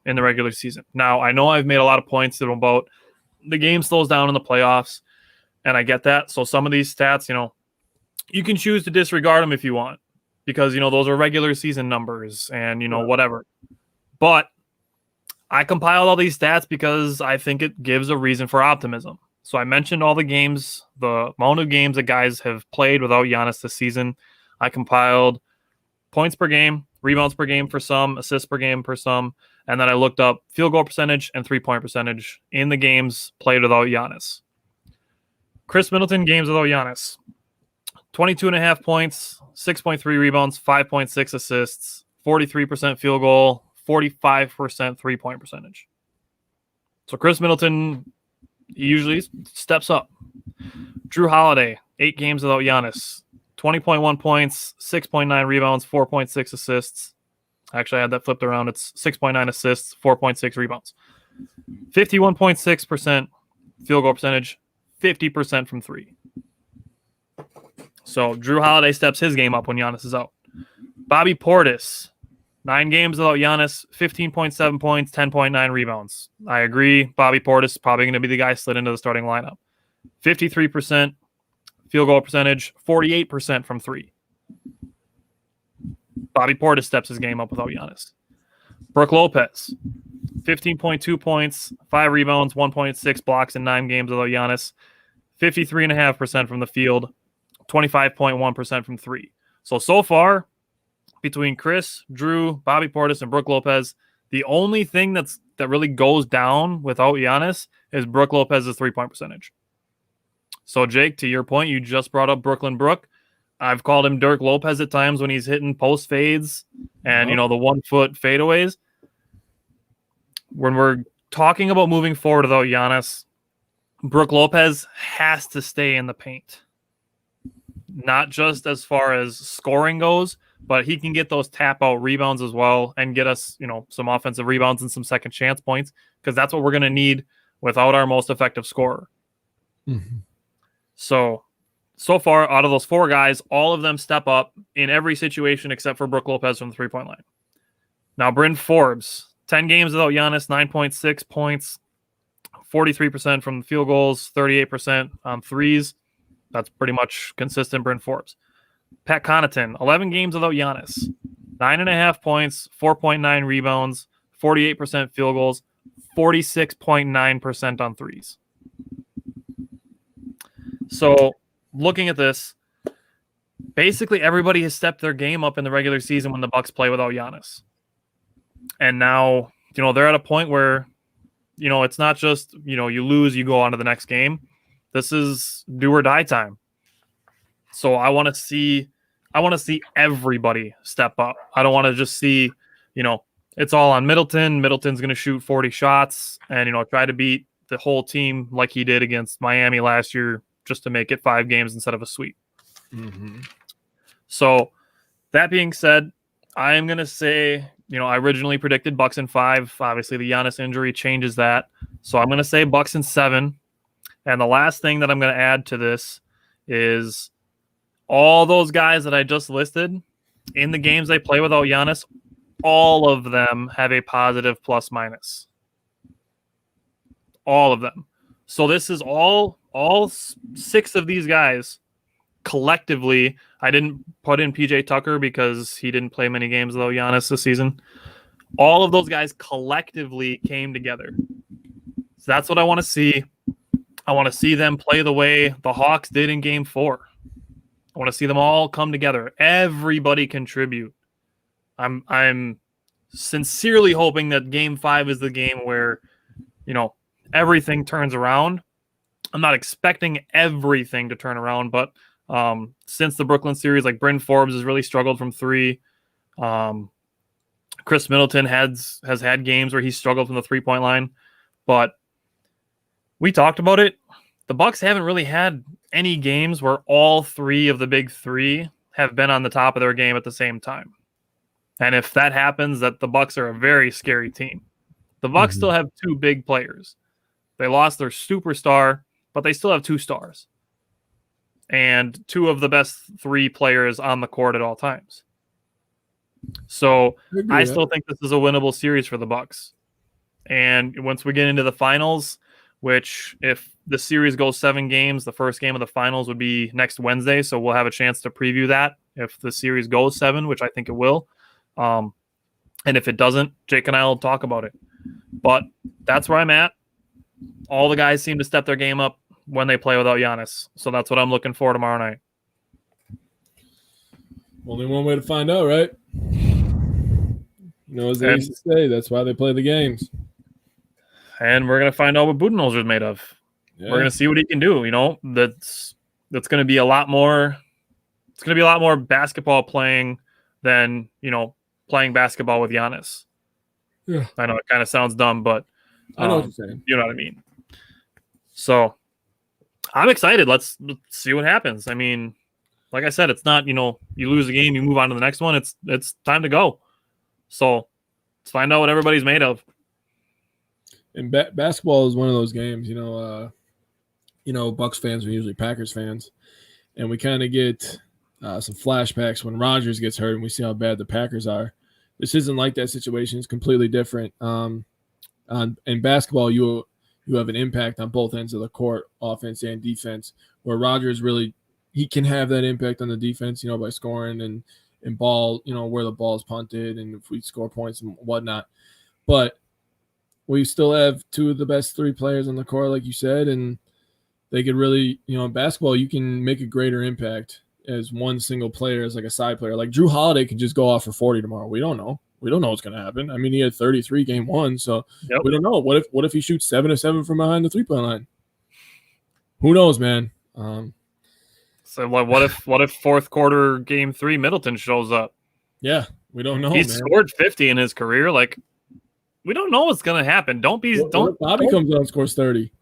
in the regular season. Now, I know I've made a lot of points about the game slows down in the playoffs, and I get that. So some of these stats, you can choose to disregard them if you want, because, those are regular season numbers and, whatever. But I compiled all these stats because I think it gives a reason for optimism. So I mentioned all the games, the amount of games that guys have played without Giannis this season. I compiled points per game, rebounds per game for some, assists per game for some, and then I looked up field goal percentage and three-point percentage in the games played without Giannis. Chris Middleton games without Giannis. 22.5 points, 6.3 rebounds, 5.6 assists, 43% field goal, 45% three-point percentage. So Chris Middleton, he usually steps up. Drew Holiday, 8 games without Giannis. 20.1 points, 6.9 rebounds, 4.6 assists. Actually, I had that flipped around. It's 6.9 assists, 4.6 rebounds. 51.6% field goal percentage, 50% from 3. So Drew Holiday steps his game up when Giannis is out. Bobby Portis, 9 games without Giannis, 15.7 points, 10.9 rebounds. I agree. Bobby Portis is probably going to be the guy slid into the starting lineup. 53% field goal percentage, 48% from 3. Bobby Portis steps his game up without Giannis. Brook Lopez, 15.2 points, 5 rebounds, 1.6 blocks in 9 games without Giannis. 53.5% from the field, 25.1% from 3. So far, between Chris, Drew, Bobby Portis, and Brook Lopez, the only thing that really goes down without Giannis is Brook Lopez's three-point percentage. So, Jake, to your point, you just brought up Brooklyn Brook. I've called him Dirk Lopez at times when he's hitting post fades and, the 1-foot fadeaways. When we're talking about moving forward without Giannis, Brook Lopez has to stay in the paint. Not just as far as scoring goes, but he can get those tap-out rebounds as well and get us, some offensive rebounds and some second chance points, because that's what we're going to need without our most effective scorer. Mm-hmm. So far, out of those 4 guys, all of them step up in every situation except for Brook Lopez from the three-point line. Now, Bryn Forbes, 10 games without Giannis, 9.6 points, 43% from the field goals, 38% on threes. That's pretty much consistent Bryn Forbes. Pat Connaughton, 11 games without Giannis, 9.5 points, 4.9 rebounds, 48% field goals, 46.9% on threes. So, looking at this, basically everybody has stepped their game up in the regular season when the Bucks play without Giannis. And now, they're at a point where, it's not just, you lose, you go on to the next game. This is do or die time. So I want to see everybody step up. I don't want to just see, it's all on Middleton. Middleton's going to shoot 40 shots and, try to beat the whole team like he did against Miami last year, just to make it 5 games instead of a sweep. Mm-hmm. So that being said, I am going to say, I originally predicted Bucks in 5. Obviously, the Giannis injury changes that. So I'm going to say Bucks in 7. And the last thing that I'm going to add to this is all those guys that I just listed in the games they play without Giannis, all of them have a positive plus minus. All of them. So this is all 6 of these guys collectively, I didn't put in PJ Tucker because he didn't play many games, though, Giannis, this season. All of those guys collectively came together. So that's what I want to see. I want to see them play the way the Hawks did in Game 4. I want to see them all come together. Everybody contribute. I'm sincerely hoping that Game 5 is the game where, everything turns around. I'm not expecting everything to turn around, but since the Brooklyn series, like Bryn Forbes has really struggled from 3. Chris Middleton has had games where he struggled from the 3-point line, but we talked about it. The Bucks haven't really had any games where all 3 of the big 3 have been on the top of their game at the same time. And if that happens, that the Bucks are a very scary team. The Bucks still have 2 big players. They lost their superstar, but they still have 2 stars. And 2 of the best 3 players on the court at all times. So I still think this is a winnable series for the Bucks. And once we get into the finals, which if the series goes 7 games, the first game of the finals would be next Wednesday. So we'll have a chance to preview that if the series goes 7, which I think it will. And if it doesn't, Jake and I will talk about it. But that's where I'm at. All the guys seem to step their game up when they play without Giannis. So that's what I'm looking for tomorrow night. Only one way to find out, right? As they used to say, that's why they play the games. And we're going to find out what Budenholzer is made of. Yeah. We're going to see what he can do. That's going to be a lot more. It's going to be a lot more basketball playing than, playing basketball with Giannis. Yeah. I know it kind of sounds dumb, but I know what you're saying. You know what I mean? So I'm excited. Let's see what happens. I mean, like I said, it's not, you lose a game, you move on to the next one. It's time to go. So let's find out what everybody's made of. And basketball is one of those games, Bucks fans are usually Packers fans. And we kind of get some flashbacks when Rodgers gets hurt and we see how bad the Packers are. This isn't like that situation. It's completely different. In basketball, you have an impact on both ends of the court, offense and defense, where Rodgers really he can have that impact on the defense, by scoring and ball, where the ball is punted and if we score points and whatnot. But we still have 2 of the best 3 players on the court, like you said, and they could really, in basketball, you can make a greater impact as one single player, as like a side player. Like Drew Holiday could just go off for 40 tomorrow. We don't know. We don't know what's going to happen. I mean, he had 33 game 1, so we don't know. What if he shoots 7 of 7 from behind the 3-point line? Who knows, man? So what if fourth quarter game 3 Middleton shows up? Yeah, we don't know. He's scored 50 in his career. Like, we don't know what's going to happen. What if Bobby comes out and scores 30?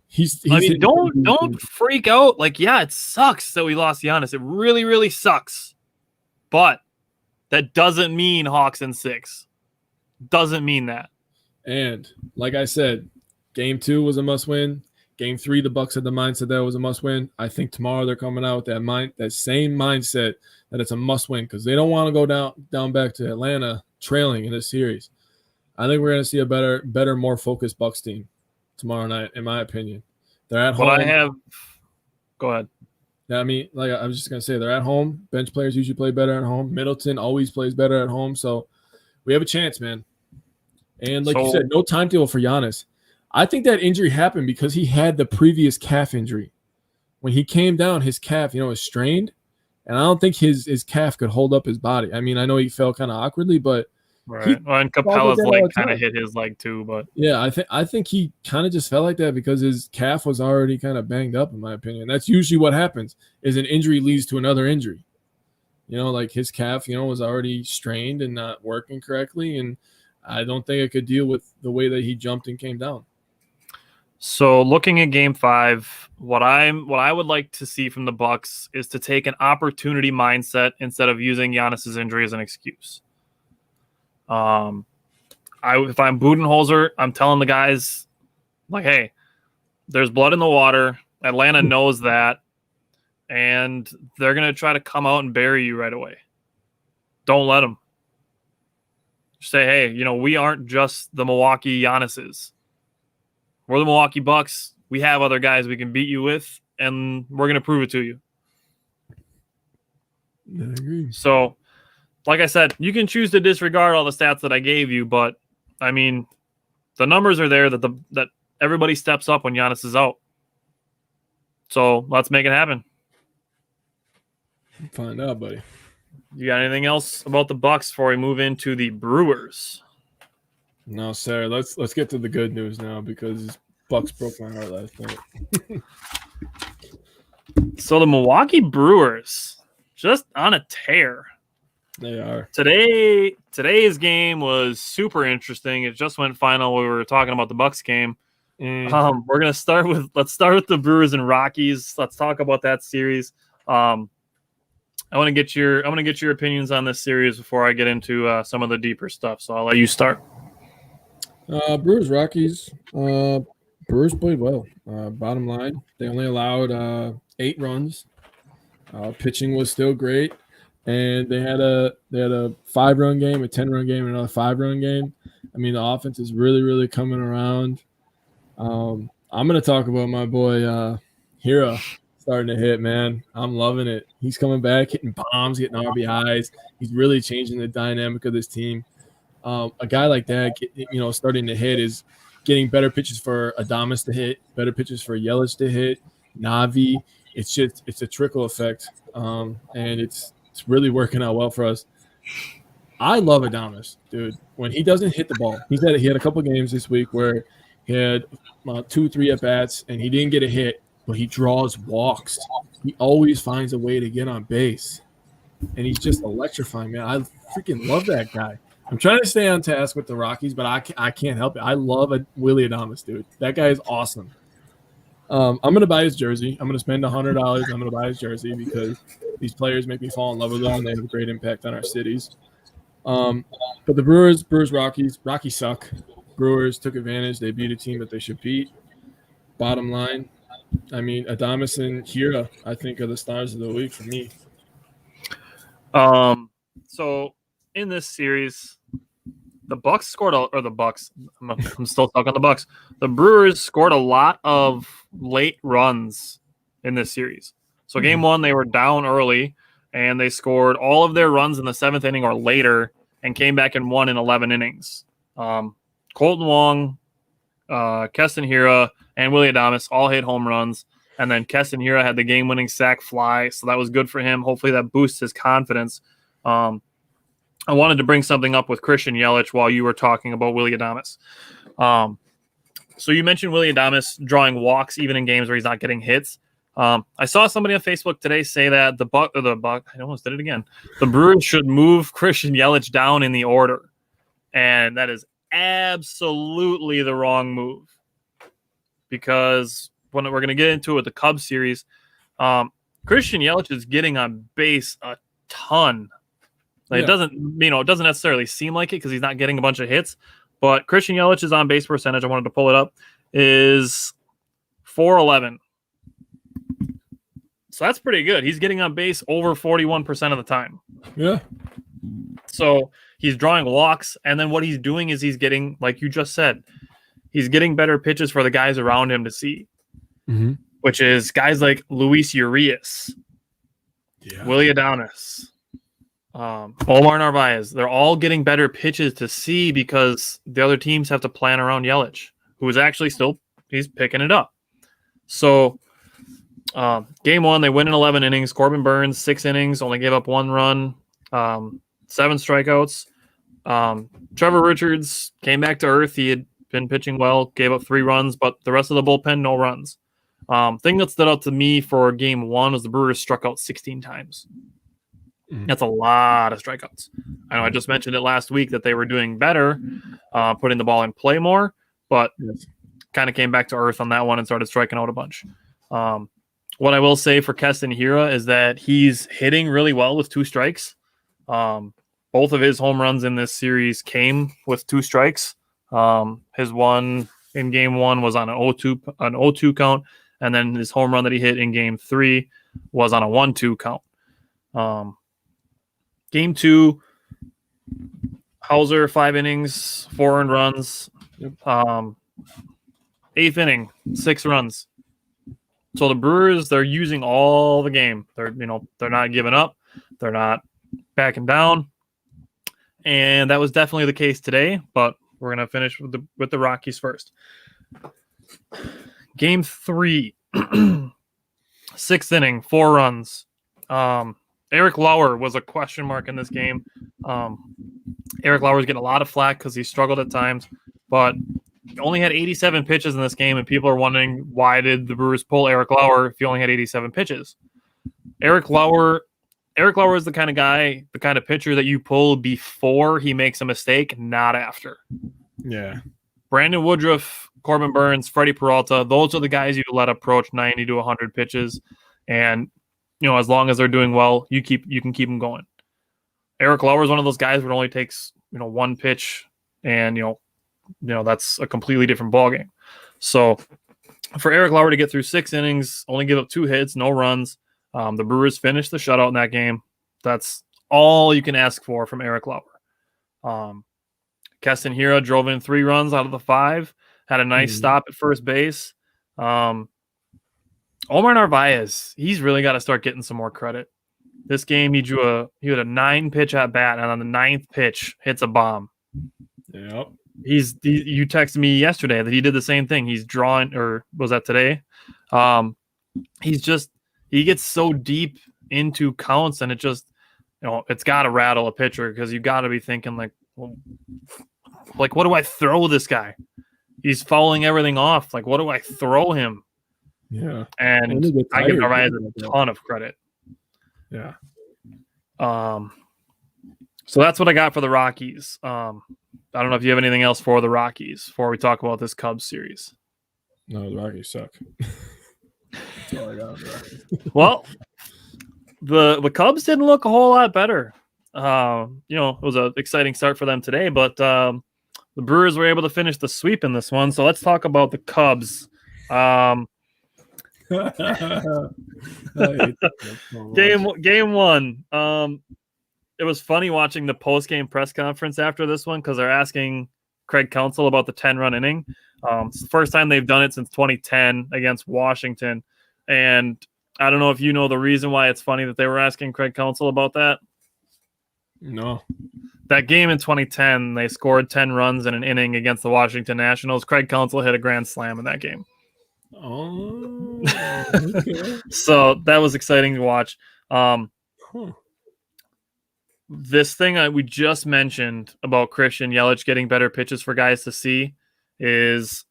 Don't freak out. Like, yeah, it sucks that we lost Giannis. It really, really sucks. But that doesn't mean Hawks in 6. Doesn't mean that. And like I said, game 2 was a must-win. Game 3, the Bucks had the mindset that it was a must-win. I think tomorrow they're coming out with that same mindset that it's a must-win because they don't want to go down back to Atlanta trailing in this series. I think we're going to see a better, more focused Bucks team tomorrow night, in my opinion. They're at home. Go ahead. Yeah, I mean, like I was just going to say, they're at home. Bench players usually play better at home. Middleton always plays better at home. So we have a chance, man. And like you said, no timetable for Giannis. I think that injury happened because he had the previous calf injury. When he came down, his calf, was strained. And I don't think his calf could hold up his body. I mean, I know he fell kind of awkwardly, but right. Well, and Capella's leg kind of hit his leg too, but yeah, I think he kind of just felt like that because his calf was already kind of banged up, in my opinion. That's usually what happens: is an injury leads to another injury. Like his calf, was already strained and not working correctly, and I don't think it could deal with the way that he jumped and came down. So looking at game 5, what I would like to see from the Bucks is to take an opportunity mindset instead of using Giannis's injury as an excuse. If I'm Budenholzer, I'm telling the guys, like, hey, there's blood in the water. Atlanta knows that, and they're going to try to come out and bury you right away. Don't let them. Say, hey, we aren't just the Milwaukee Giannis's. We're the Milwaukee Bucks. We have other guys we can beat you with, and we're going to prove it to you. I agree. So, like I said, you can choose to disregard all the stats that I gave you, but I mean, the numbers are there that everybody steps up when Giannis is out. So let's make it happen. Find out, buddy. You got anything else about the Bucks before we move into the Brewers? No, sir. Let's get to the good news now because Bucks broke my heart last night. So the MIlwaukee Brewers just on a tear. They are. Today's game was super interesting. It just went final. We were talking about the Bucks game. Let's start with the Brewers and Rockies. Let's talk about that series. I want to get your opinions on this series before I get into some of the deeper stuff. So I'll let you start. Brewers Rockies. Brewers played well. Bottom line, they only allowed 8 runs. Pitching was still great, and they had a 5-run game, a 10-run game, and another 5-run game. I mean, the offense is really, really coming around. I'm gonna talk about my boy Hero starting to hit. Man, I'm loving it. He's coming back, hitting bombs, getting RBIs. He's really changing the dynamic of this team. A guy like that, starting to hit is getting better pitches for Adames to hit, better pitches for Yelich to hit, Navi. It's a trickle effect, and it's really working out well for us. I love Adames, dude. When he doesn't hit the ball, he had a couple games this week where he had 2-3 at bats and he didn't get a hit, but he draws walks. He always finds a way to get on base, and he's just electrifying, man. I freaking love that guy. I'm trying to stay on task with the Rockies, but I can't help it. I love Willie Adames, dude. That guy is awesome. I'm going to buy his jersey. I'm going to spend $100. I'm going to buy his jersey because these players make me fall in love with them, and they have a great impact on our cities. But the Brewers, Rockies suck. Brewers took advantage. They beat a team that they should beat. Bottom line, I mean, Adames and Hira, I think, are the stars of the week for me. So in this series, the Bucks scored the Bucks. I'm still stuck on the Bucks. The Brewers scored a lot of late runs in this series. So game 1, they were down early, and they scored all of their runs in the 7th inning or later, and came back and won in 11 innings. Colton Wong, Keston Hira, and Willie Adames all hit home runs, and then Keston Hira had the game-winning sac fly, so that was good for him. Hopefully that boosts his confidence. I wanted to bring something up with Christian Yelich while you were talking about Willie Adames. So you mentioned Willie Adames drawing walks even in games where he's not getting hits. I saw somebody on Facebook today say that I almost did it again. The Brewers should move Christian Yelich down in the order, and that is absolutely the wrong move, because when we're going to get into it with the Cubs series, Christian Yelich is getting on base a ton. It doesn't necessarily seem like it because he's not getting a bunch of hits, but Christian Yelich's on base percentage, I wanted to pull it up, is .411. So that's pretty good. He's getting on base over 41% of the time. Yeah. So he's drawing walks, and then what he's doing is he's getting, like you just said, he's getting better pitches for the guys around him to see, which is guys like Luis Urias, Willie Adames, Omar Narvaez. They're all getting better pitches to see because the other teams have to plan around Yelich, who is actually he's picking it up. So game 1, they win in 11 innings. Corbin Burns, 6 innings, only gave up 1 run, 7 strikeouts. Trevor Richards came back to earth. He had been pitching well, gave up 3 runs, but the rest of the bullpen, no runs. Thing that stood out to me for game 1 was the Brewers struck out 16 times. That's a lot of strikeouts. I know I just mentioned it last week that they were doing better, putting the ball in play more, but kind of came back to earth on that one and started striking out a bunch. What I will say for Keston Hira is that he's hitting really well with 2 strikes. Both of his home runs in this series came with 2 strikes. His one in game 1 was on an 0-2 count, and then his home run that he hit in game 3 was on a 1-2 count. Game 2, Hauser, 5 innings, 4 earned runs. 8th inning, 6 runs. So the Brewers, they're using all the game. They're not giving up. They're not backing down. And that was definitely the case today, but we're going to finish with the Rockies first. Game 3, 6th inning, 4 runs. Eric Lauer was a question mark in this game. Eric Lauer's getting a lot of flack because he struggled at times, but he only had 87 pitches in this game, and people are wondering why did the Brewers pull Eric Lauer if he only had 87 pitches. Eric Lauer is the kind of guy, the kind of pitcher that you pull before he makes a mistake, not after. Yeah. Brandon Woodruff, Corbin Burns, Freddie Peralta, those are the guys you let approach 90 to 100 pitches, and as long as they're doing well, you can keep them going. Eric Lauer is one of those guys where it only takes one pitch, and that's a completely different ballgame. So for Eric Lauer to get through 6 innings, only give up 2 hits, no runs, the Brewers finished the shutout in that game. That's all you can ask for from Eric Lauer. Keston Hiura drove in 3 runs out of the 5, had a nice stop at first base. Omar Narvaez, he's really got to start getting some more credit. This game, he had a 9-pitch at bat, and on the 9th pitch, hits a bomb. Yep. You texted me yesterday that he did the same thing. He's drawing, or was that today? He gets so deep into counts, and it just, it's got to rattle a pitcher because you got to be thinking like, what do I throw this guy? He's fouling everything off. Like, what do I throw him? Yeah. And I give Narvaez a ton of credit. Yeah. So that's what I got for the Rockies. I don't know if you have anything else for the Rockies before we talk about this Cubs series. No, the Rockies suck. That's all I got on the Rockies. Well, the Cubs didn't look a whole lot better. It was an exciting start for them today, but the Brewers were able to finish the sweep in this one. So let's talk about the Cubs. Game 1. It was funny watching the post-game press conference after this one because they're asking Craig Counsell about the 10-run inning. It's the first time they've done it since 2010 against Washington. And I don't know if you know the reason why it's funny that they were asking Craig Counsell about that. No. That game in 2010, they scored 10 runs in an inning against the Washington Nationals. Craig Counsell hit a grand slam in that game. Oh, okay. So that was exciting to watch. This thing we just mentioned about Christian Yelich getting better pitches for guys to see is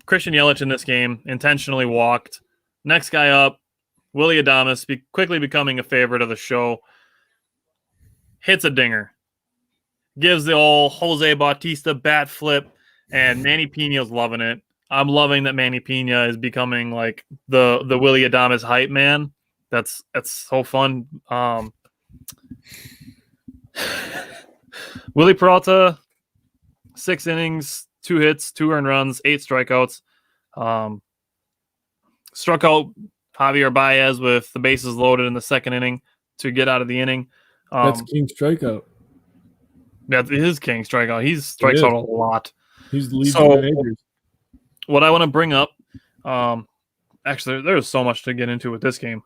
Christian Yelich in this game intentionally walked. Next guy up, Willy Adames, quickly becoming a favorite of the show, hits a dinger. Gives the old Jose Bautista bat flip, and Manny Piña's loving it. I'm loving that Manny Piña is becoming like the Willy Adames hype man. That's so fun. Willie Peralta, 6 innings, 2 hits, 2 earned runs, 8 strikeouts. Struck out Javier Baez with the bases loaded in the 2nd inning to get out of the inning. That's king strikeout. That is king strikeout. He strikes out a lot. He's the lead in majors. What I want to bring up, actually, there's so much to get into with this game.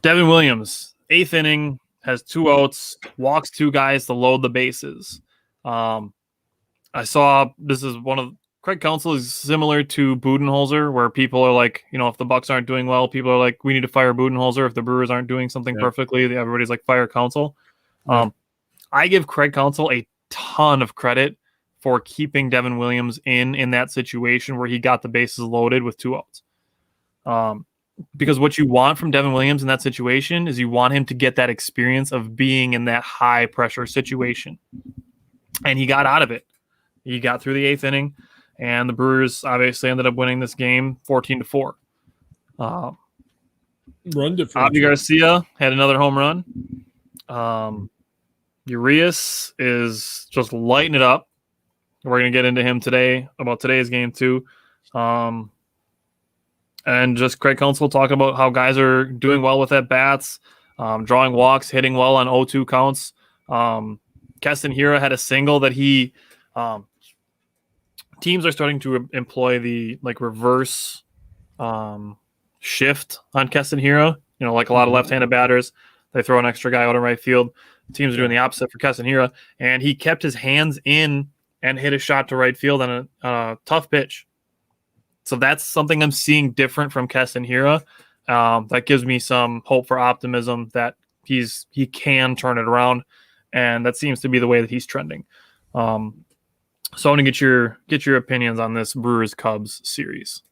Devin Williams, 8th inning, has 2 outs, walks 2 guys to load the bases. I saw this is one of Craig Counsell is similar to Budenholzer, where people are like, if the Bucks aren't doing well, people are like, we need to fire Budenholzer. If the Brewers aren't doing something perfectly, everybody's like, fire Counsell. I give Craig Counsell a ton of credit for keeping Devin Williams in that situation where he got the bases loaded with 2 outs. Because what you want from Devin Williams in that situation is you want him to get that experience of being in that high pressure situation. And he got out of it. He got through the 8th inning, and the Brewers obviously ended up winning this game 14-4. Run difference. Avi Garcia had another home run. Urias is just lighting it up. We're going to get into him today, about today's game too. And just Craig Counsell talking about how guys are doing well with at bats, drawing walks, hitting well on 0-2 counts. Keston Hiura had a single that he teams are starting to employ the reverse shift on Keston Hira. Like a lot of left-handed batters, they throw an extra guy out in right field. Teams are doing the opposite for Keston Hira, and he kept his hands in and hit a shot to right field on a tough pitch. So that's something I'm seeing different from Keston Hira. That gives me some hope for optimism that he can turn it around, and that seems to be the way that he's trending. So I want to get your opinions on this Brewers Cubs series.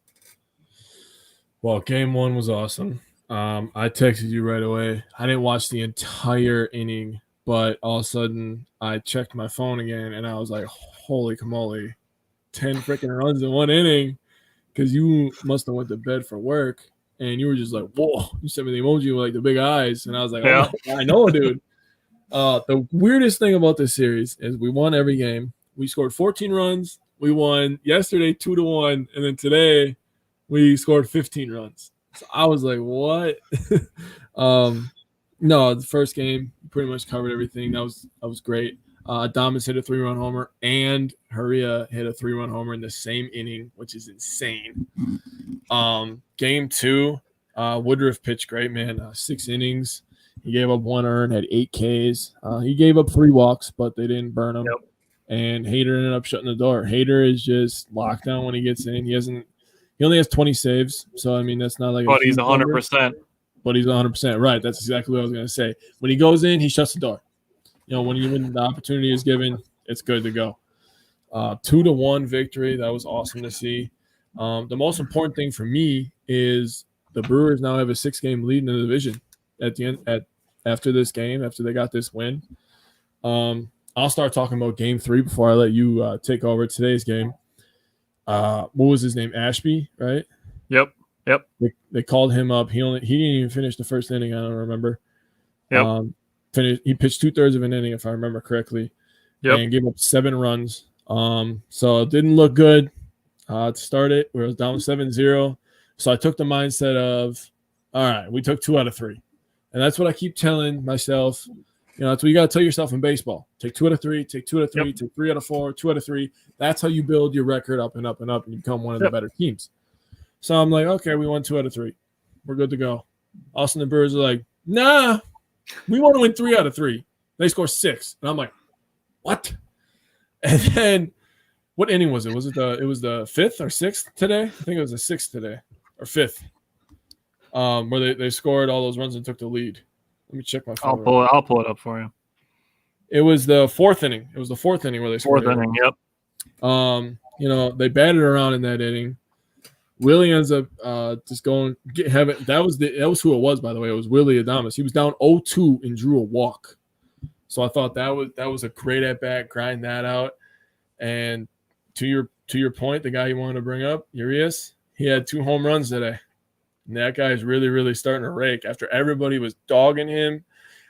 Well, game one was awesome. I texted you right away. I didn't watch the entire inning, but all of a sudden I checked my phone again, and I was like, holy camole, 10 freaking runs in one inning, because you must have went to bed for work, and you were just like, whoa. You sent me the emoji with like the big eyes, and I was like, oh, yeah. I know, dude. The weirdest thing about this series is we won every game. We scored 14 runs. We won yesterday 2-1, and then today we scored 15 runs. So I was like, what? No, the first game pretty much covered everything. That was great. Adames hit a 3-run homer, and Harea hit a 3-run homer in the same inning, which is insane. Game two, Woodruff pitched great, man. 6 innings. He gave up 1 earned, had 8 Ks. He gave up 3 walks, but they didn't burn him. Yep. And Hader ended up shutting the door. Hader is just locked down when he gets in. He only has 20 saves, so I mean that's not like. But he's 100%. But he's 100%. Right, that's exactly what I was going to say. When he goes in, he shuts the door. When the opportunity is given, it's good to go. 2-1 victory. That was awesome to see. The most important thing for me is the Brewers now have a 6-game lead in the division at the end. After this game, after they got this win. I'll start talking about game 3 before I let you take over today's game. What was his name? Ashby, right? Yep. They called him up. He didn't even finish the first inning. I don't remember. Yep. He pitched 2/3 of an inning, if I remember correctly. Yep. And gave up 7 runs. So it didn't look good to start it. We were down 7-0. So I took the mindset of, all right, we took 2 out of 3. And that's what I keep telling myself. That's what you got to tell yourself in baseball. Take 2 out of 3, take 2 out of 3, Take 3 out of 4, 2 out of 3. That's how you build your record up and up and up, and you become one of the better teams. So I'm like, okay, we won 2 out of 3. We're good to go. All of a sudden the Brewers are like, nah, we want to win 3 out of 3. They score 6. And I'm like, what? And then what inning was it? Was it the 5th or 6th today? I think it was the 6th today or 5th. Where they scored all those runs and took the lead. Let me check my phone. I'll pull it up for you. It was the 4th inning. It was the 4th inning where they scored. 4th inning, yep. They batted around in that inning. Willie ends up just going that was who it was, by the way. It was Willie Adames. He was down 0-2 and drew a walk. So I thought that was a great at bat, grind that out. And to your point, the guy you wanted to bring up, Urias, he had 2 home runs today. And that guy is really, really starting to rake after everybody was dogging him.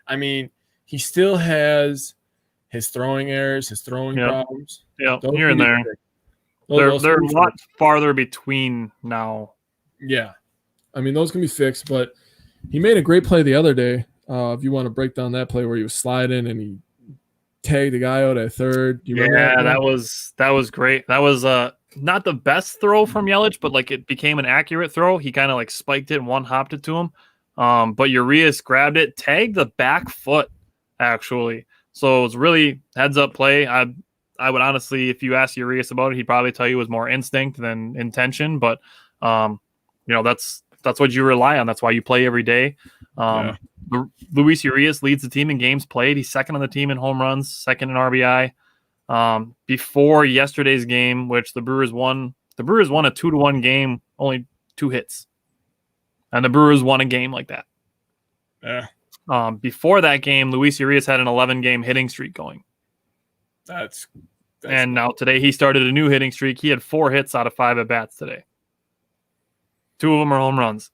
I mean, he still has his throwing errors, his throwing problems. Yeah, here and there. They're a lot farther between now. Yeah. I mean, those can be fixed, but he made a great play the other day. If you want to break down that play where he was sliding and he tagged the guy out at third. That was great. That was not the best throw from Yelich, but like it became an accurate throw. He kind of like spiked it and one-hopped it to him. But Urias grabbed it, tagged the back foot, actually. So it was really heads-up play. I would honestly, if you ask Urias about it, he'd probably tell you it was more instinct than intention. But, that's what you rely on. That's why you play every day. Luis Urias leads the team in games played. He's second on the team in home runs, second in RBI. Before yesterday's game, which the Brewers won a 2-1 game, only 2 hits. And the Brewers won a game like that. Yeah. Before that game, Luis Urias had an 11-game hitting streak going. That's and now today he started a new hitting streak. He had 4 hits out of 5 at-bats today. 2 of them are home runs.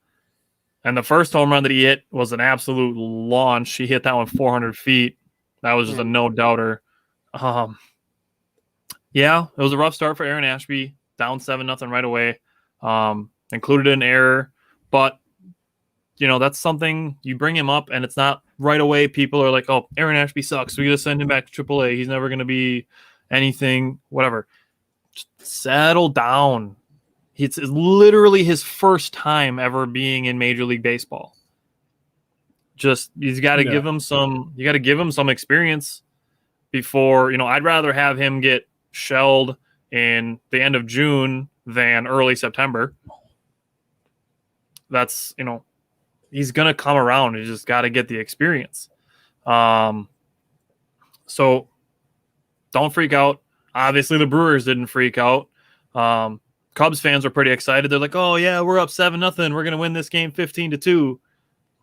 And the first home run that he hit was an absolute launch. He hit that one 400 feet. That was just a no-doubter. It was a rough start for Aaron Ashby. Down 7-0 right away. Included an error. But, that's something you bring him up, and it's not right away. People are like, oh, Aaron Ashby sucks. We got to send him back to AAA. He's never going to be anything, whatever. Just settle down. It's literally his first time ever being in Major League Baseball. He's got to give him some. You got to give him some experience before. I'd rather have him get shelled in the end of June than early September. That's he's gonna come around. He's just got to get the experience. So don't freak out. Obviously, the Brewers didn't freak out. Cubs fans are pretty excited. They're like, "Oh yeah, we're up 7-0. We're gonna win this game 15-2."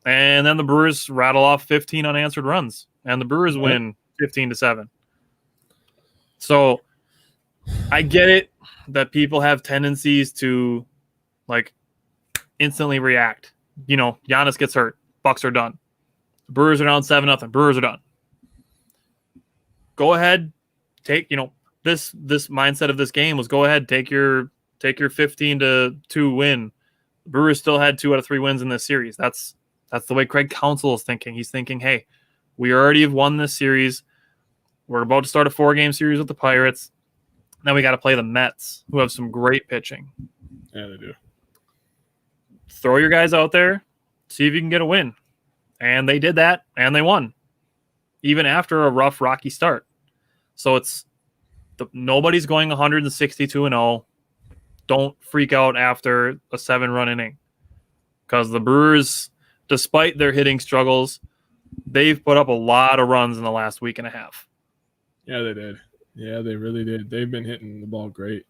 And then the Brewers rattle off 15 unanswered runs, and the Brewers win 15-7. So I get it that people have tendencies to like instantly react. Giannis gets hurt. Bucks are done. The Brewers are down 7-0. Brewers are done. Go ahead, take this mindset of this game was go ahead, take your 15-2 win. The Brewers still had 2 out of 3 wins in this series. That's the way Craig Counsell is thinking. He's thinking, hey, we already have won this series. We're about to start a 4-game series with the Pirates. Now we got to play the Mets, who have some great pitching. Yeah, they do. Throw your guys out there, see if you can get a win. And they did that, and they won, even after a rough, rocky start. So nobody's going 162-0. Don't freak out after a 7-run inning, because the Brewers, despite their hitting struggles, they've put up a lot of runs in the last week and a half. Yeah, they did. Yeah, they really did. They've been hitting the ball great.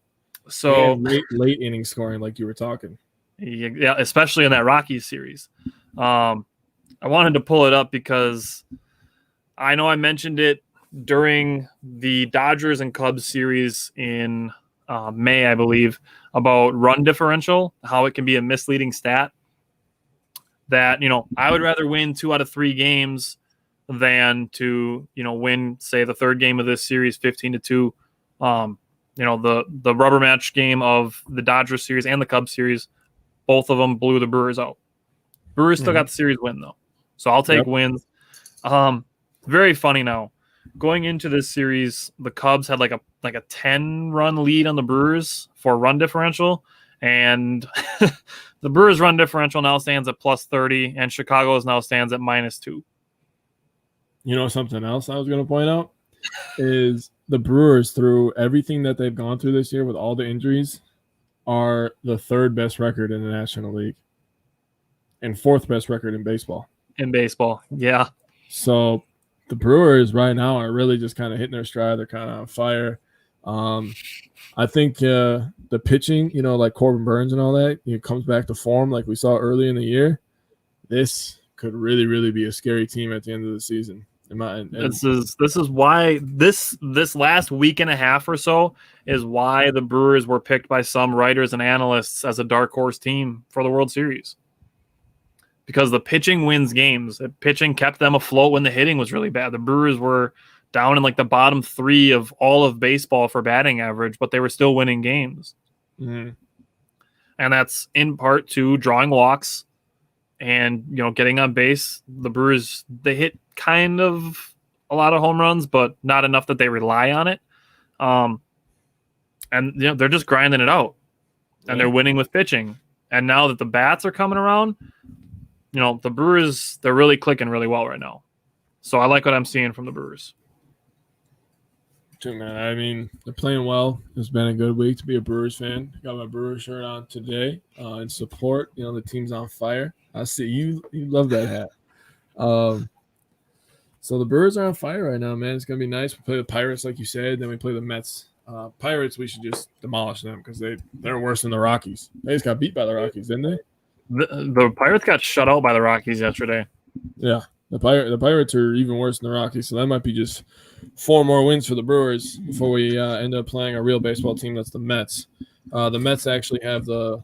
So late inning scoring, like you were talking. Yeah, especially in that Rockies series. I wanted to pull it up because I know I mentioned it during the Dodgers and Cubs series in May, I believe, about run differential, how it can be a misleading stat. That, I would rather win 2 out of 3 games than to, win, say, the 3rd game of this series 15-2. The rubber match game of the Dodgers series and the Cubs series, both of them blew the Brewers out. Brewers still got the series win, though. So I'll take wins. Very funny now. Going into this series, the Cubs had like a 10-run lead on the Brewers for run differential, and the Brewers' run differential now stands at +30, and Chicago's now stands at -2. Something else I was going to point out is the Brewers, through everything that they've gone through this year with all the injuries, are the 3rd best record in the National League and 4th best record in baseball. Yeah. So the Brewers right now are really just kind of hitting their stride. They're kind of on fire. I think the pitching, like Corbin Burns and all that, comes back to form like we saw early in the year. This could really, really be a scary team at the end of the season. This is why this last week and a half or so is why the Brewers were picked by some writers and analysts as a dark horse team for the World Series. Because the pitching wins games. The pitching kept them afloat when the hitting was really bad. The Brewers were down in like the bottom 3 of all of baseball for batting average, but they were still winning games. Mm-hmm. And that's in part to drawing walks and, getting on base. The Brewers, they hit kind of a lot of home runs, but not enough that they rely on it. And they're just grinding it out, and they're winning with pitching. And now that the bats are coming around, the Brewers, they're really clicking really well right now. So I like what I'm seeing from the Brewers. Too, man. I mean, they're playing well. It's been a good week to be a Brewers fan. Got my Brewers shirt on today in support. The team's on fire. I see you love that hat. So the Brewers are on fire right now, man. It's gonna be nice. We play the Pirates, like you said. Then we play the Mets. Pirates, we should just demolish them because they're worse than the Rockies. They just got beat by the Rockies, didn't they? The Pirates got shut out by the Rockies yesterday. Yeah, the Pirates are even worse than the Rockies, so that might be just 4 more wins for the Brewers before we end up playing a real baseball team. That's the Mets. The Mets actually have the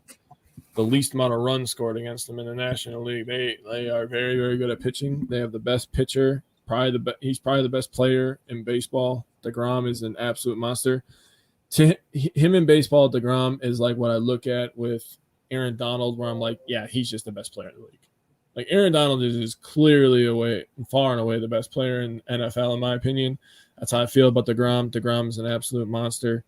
least amount of runs scored against them in the National League. They are very, very good at pitching. They have the best pitcher. He's probably the best player in baseball. DeGrom is an absolute monster. To him in baseball, DeGrom is like what I look at with Aaron Donald, where I'm like, yeah, he's just the best player in the league. Like Aaron Donald is clearly far and away the best player in NFL, in my opinion. That's how I feel about DeGrom. DeGrom is an absolute monster.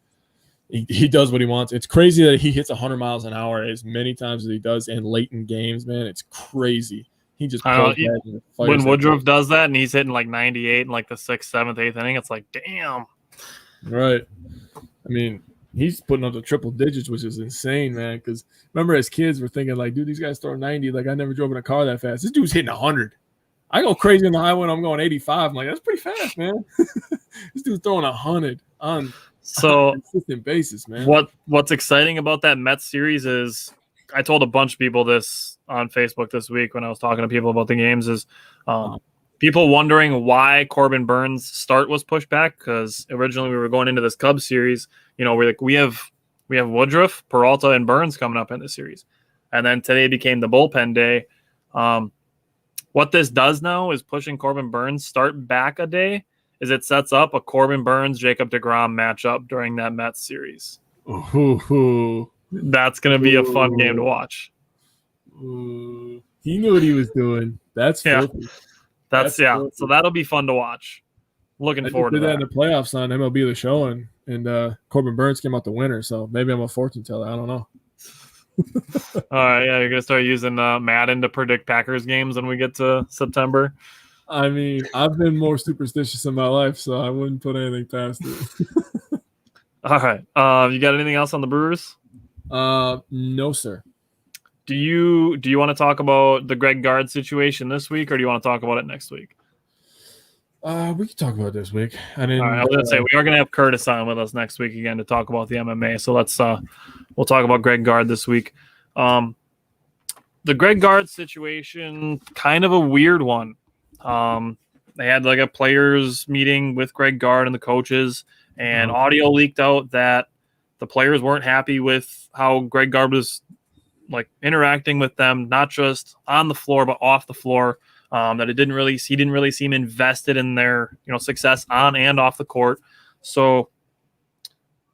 He does what he wants. It's crazy that he hits 100 miles an hour as many times as he does in late in games, man. It's crazy. He just pulls back and fires when that Woodruff ball. does that and he's hitting like 98 in like the 6th, 7th, 8th inning, it's like, damn. Right. I mean, he's putting up the triple digits, which is insane, man. Because remember, as kids, we're thinking like, dude, these guys throw 90. Like, I never drove in a car that fast. This dude's hitting 100. I go crazy on the highway when I'm going 85. I'm like, that's pretty fast, man. This dude's throwing 100 on a consistent basis, man. What's exciting about that Mets series is I told a bunch of people this on Facebook this week when I was talking to people about the games is people wondering why Corbin Burns' start was pushed back, because originally we were going into this Cubs series. We're like, we have Woodruff, Peralta, and Burns coming up in the series. And then today became the bullpen day. What this does now is pushing Corbin Burns' start back a day is it sets up a Corbin Burns, Jacob deGrom matchup during that Mets series. Ooh. That's going to be a fun game to watch. Ooh. He knew what he was doing. That's filthy. That's filthy. So that'll be fun to watch. Looking forward to that. In the playoffs on MLB The Show, and Corbin Burns came out the winner. So maybe I'm a fortune teller. I don't know. All right, yeah, you're gonna start using Madden to predict Packers games when we get to September. I mean, I've been more superstitious in my life, so I wouldn't put anything past it. All right, you got anything else on the Brewers? No, sir. Do you want to talk about the Greg Gard situation this week, or do you want to talk about it next week? We can talk about it this week. All right, I was gonna say we are gonna have Curtis on with us next week again to talk about the MMA. So let's we'll talk about Greg Gard this week. The Greg Gard situation, kind of a weird one. They had like a players meeting with Greg Gard and the coaches, and audio leaked out that the players weren't happy with how Greg Gard was like interacting with them, not just on the floor but off the floor. That he didn't really seem invested in their success on and off the court. So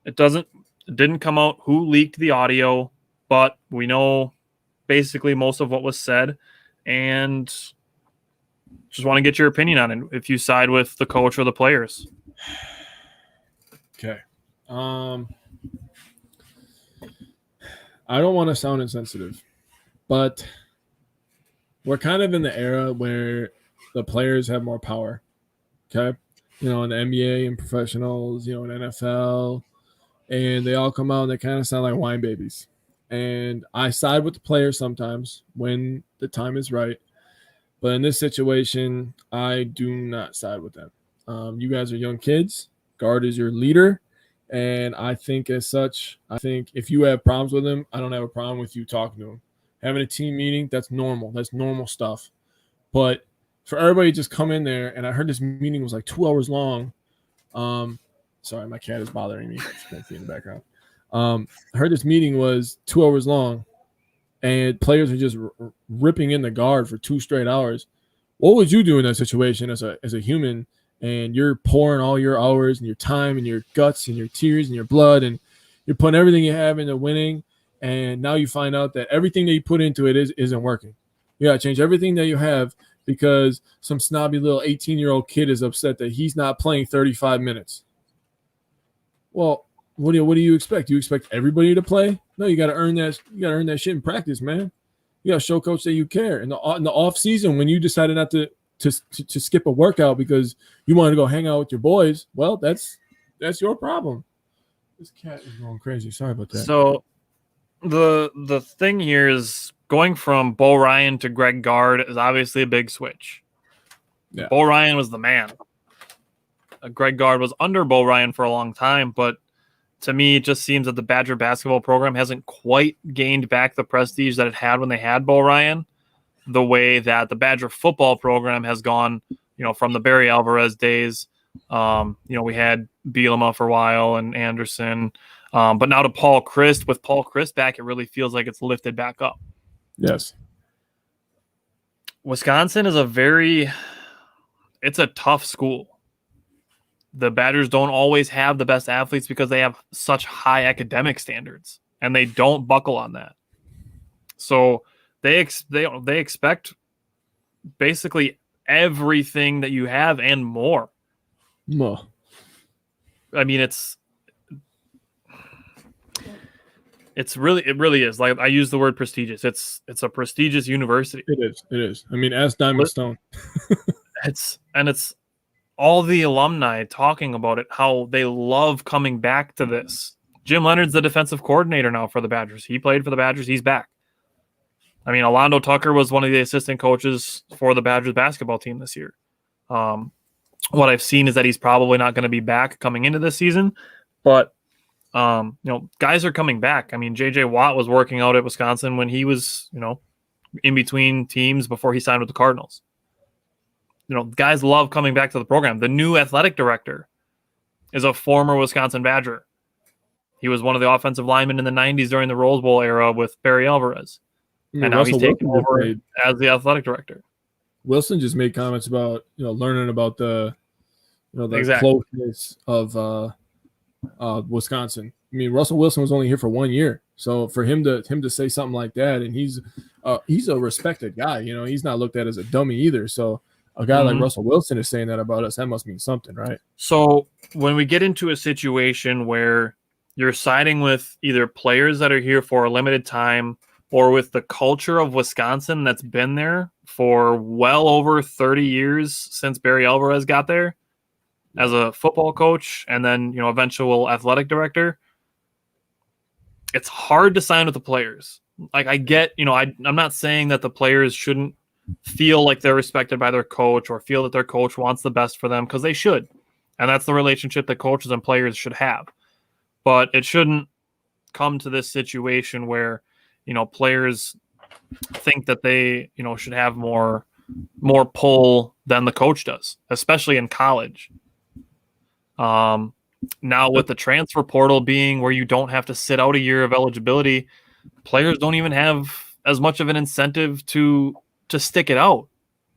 it didn't come out who leaked the audio, but we know basically most of what was said, and just want to get your opinion on it. If you side with the coach or the players. Okay. I don't want to sound insensitive, but we're kind of in the era where the players have more power. Okay. In the NBA and professionals, in NFL, and they all come out and they kind of sound like wine babies. And I side with the players sometimes when the time is right. But in this situation, I do not side with them. You guys are young kids. Gard is your leader. And I think as such, if you have problems with him, I don't have a problem with you talking to him. Having a team meeting, that's normal. That's normal stuff. But for everybody to just come in there, and I heard this meeting was like 2 hours long. Sorry, my cat is bothering me. You can't see in the background. I heard this meeting was 2 hours long, and players are just ripping in the Gard for 2 straight hours. What would you do in that situation as a human? And you're pouring all your hours and your time and your guts and your tears and your blood, and you're putting everything you have into winning. And now you find out that everything that you put into it isn't working. You got to change everything that you have because some snobby little 18-year-old kid is upset that he's not playing 35 minutes. Well, what do you expect? Do you expect everybody to play? No, you got to earn that. You got to earn that shit in practice, man. You got to show coach that you care. In the off season, when you decided not to skip a workout because you wanted to go hang out with your boys, well, that's your problem. This cat is going crazy. Sorry about that. So the thing here is going from Bo Ryan to Greg Gard is obviously a big switch. Yeah. Bo Ryan was the man. Greg Gard was under Bo Ryan for a long time, but to me, it just seems that the Badger basketball program hasn't quite gained back the prestige that it had when they had Bo Ryan, the way that the Badger football program has gone, from the Barry Alvarez days. We had Bielema for a while and Anderson, but now to Paul Christ. With Paul Christ back, it really feels like it's lifted back up. Yes. Wisconsin is it's a tough school. The Badgers don't always have the best athletes because they have such high academic standards, and they don't buckle on that. So they expect basically everything that you have and more. No. I mean, it really is. Like, I use the word prestigious. It's a prestigious university. It is. I mean, ask Diamond Stone. It's all the alumni talking about it, how they love coming back to this. Jim Leonard's the defensive coordinator now for the Badgers. He played for the Badgers. He's back. I mean, Alondo Tucker was one of the assistant coaches for the Badgers basketball team this year. What I've seen is that he's probably not going to be back coming into this season, but guys are coming back. I mean, J.J. Watt was working out at Wisconsin when he was, in between teams before he signed with the Cardinals. Guys love coming back to the program. The new athletic director is a former Wisconsin Badger. He was one of the offensive linemen in the 90s during the Rose Bowl era with Barry Alvarez. And now he's taken over as the athletic director. Wilson just made comments about, learning about the closeness of Wisconsin. I mean, Russell Wilson was only here for 1 year. So for him to say something like that, and he's a respected guy, he's not looked at as a dummy either. So a guy like Russell Wilson is saying that about us, that must mean something, right? So when we get into a situation where you're siding with either players that are here for a limited time or with the culture of Wisconsin that's been there for well over 30 years since Barry Alvarez got there as a football coach and then, eventual athletic director, it's hard to sign with the players. Like, I get, I'm not saying that the players shouldn't feel like they're respected by their coach or feel that their coach wants the best for them, because they should. And that's the relationship that coaches and players should have. But it shouldn't come to this situation where, players think that they, should have more pull than the coach does, especially in college. Now with the transfer portal being where you don't have to sit out a year of eligibility, players don't even have as much of an incentive to stick it out.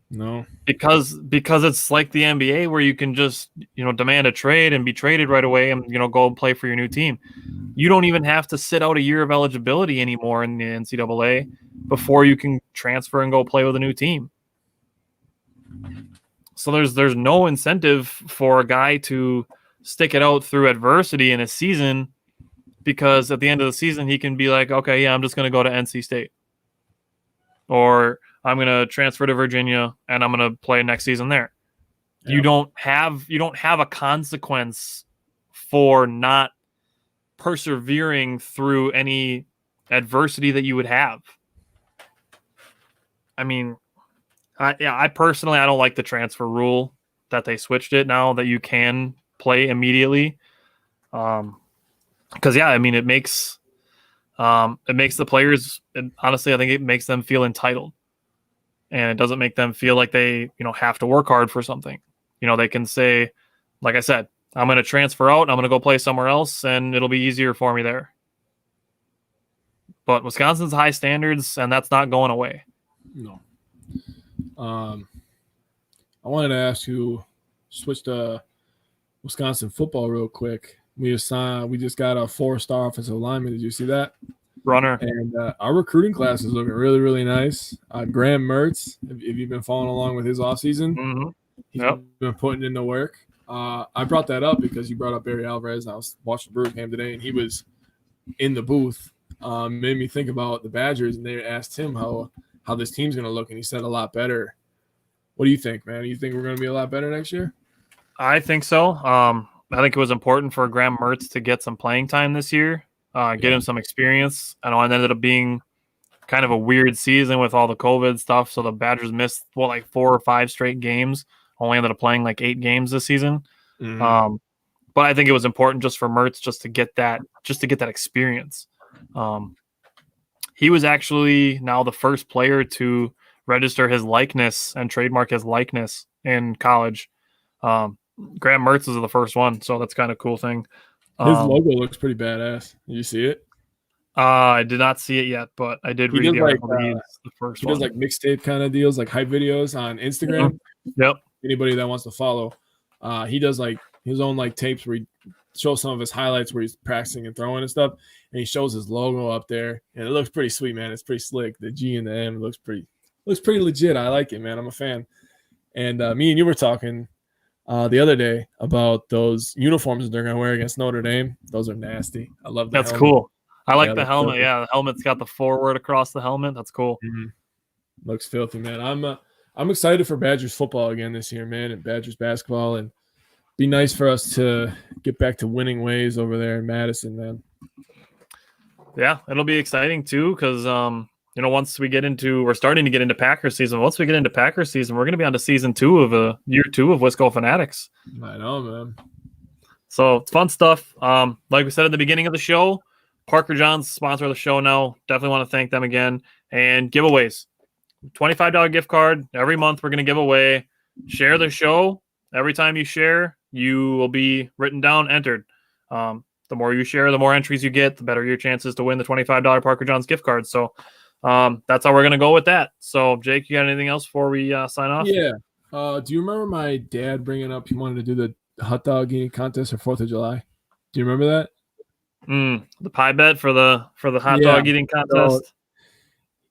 No, because it's like the NBA where you can just, demand a trade and be traded right away and, go and play for your new team. You don't even have to sit out a year of eligibility anymore in the NCAA before you can transfer and go play with a new team. So there's no incentive for a guy to stick it out through adversity in a season, because at the end of the season, he can be like, okay, yeah, I'm just going to go to NC State, or I'm going to transfer to Virginia and I'm going to play next season there. Yeah. You don't have a consequence for not persevering through any adversity that you would have. I mean, I personally, I don't like the transfer rule that they switched it now that you can play immediately. Because it makes the players, honestly, I think it makes them feel entitled, and it doesn't make them feel like they, have to work hard for something. They can say, like I said, I'm going to transfer out, I'm going to go play somewhere else, and it'll be easier for me there. But Wisconsin's high standards, and that's not going away. No. I wanted to ask you, switch to Wisconsin football real quick. We just got a 4-star offensive lineman. Did you see that? Runner. And our recruiting class is looking really, really nice. Graham Mertz, if you've been following along with his offseason, he's been putting in the work. I brought that up because you brought up Barry Alvarez. I was watching the Brewer game today, and he was in the booth. Made me think about the Badgers, and they asked him how this team's going to look, and he said a lot better. What do you think, man? Do you think we're going to be a lot better next year? I think so. I think it was important for Graham Mertz to get some playing time this year, get him some experience. I know it ended up being kind of a weird season with all the COVID stuff, so the Badgers missed 4 or 5 straight games. Only ended up playing 8 games this season. Mm-hmm. But I think it was important just for Mertz just to get that experience. He was actually now the first player to register his likeness and trademark his likeness in college. Graham Mertz is the first one, so that's kind of a cool thing. His logo looks pretty badass. Did you see it? I did not see it yet, but I did read the article. He's the first one. He does mixtape kind of deals, hype videos on Instagram. Mm-hmm. Yep. Anybody that wants to follow, he does his own tapes where he shows some of his highlights where he's practicing and throwing and stuff, and he shows his logo up there, and it looks pretty sweet, man. It's pretty slick. The G and the M looks pretty legit. I like it, man. I'm a fan. And me and you were talking the other day about those uniforms that they're going to wear against Notre Dame. Those are nasty. I love that. That's cool. I like Yeah, the looks helmet. filthy. Yeah, the helmet's got the forward across the helmet. That's cool. Looks filthy, man. I'm excited for Badgers football again this year, man, and Badgers basketball, and be nice for us to get back to winning ways over there in Madison, man. Yeah, it'll be exciting too because once we're starting to get into Packer season. Once we get into Packer season, we're going to be on to season 2 of year 2 of Wisco Fanatics. I know, man. So it's fun stuff. Like we said at the beginning of the show, Parker John's sponsor of the show now. Definitely want to thank them again. And giveaways. $25 gift card every month we're going to give away. Share the show. Every time you share, you will be written down, entered. The more you share, the more entries you get, the better your chances to win the $25 Parker John's gift card. So that's how we're going to go with that. So, Jake, you got anything else before we sign off? Yeah. Do you remember my dad bringing up he wanted to do the hot dog eating contest for 4th of July? Do you remember that? The pie bet for the hot dog eating contest. So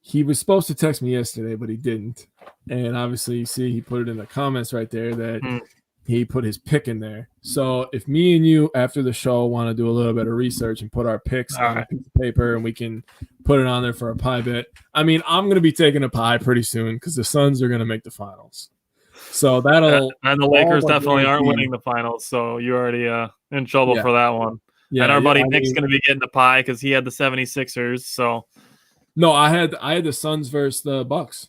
he was supposed to text me yesterday, but he didn't. And obviously, you see, he put it in the comments right there that he put his pick in there. So if me and you, after the show, want to do a little bit of research and put our picks on a piece of paper and we can put it on there for a pie bet. I mean, I'm going to be taking a pie pretty soon because the Suns are going to make the finals. So that'll – and the Lakers definitely aren't winning the finals, so you're already in trouble for that one. Yeah, and our buddy Nick's going to be getting the pie because he had the 76ers. So no, I had the Suns versus the Bucks.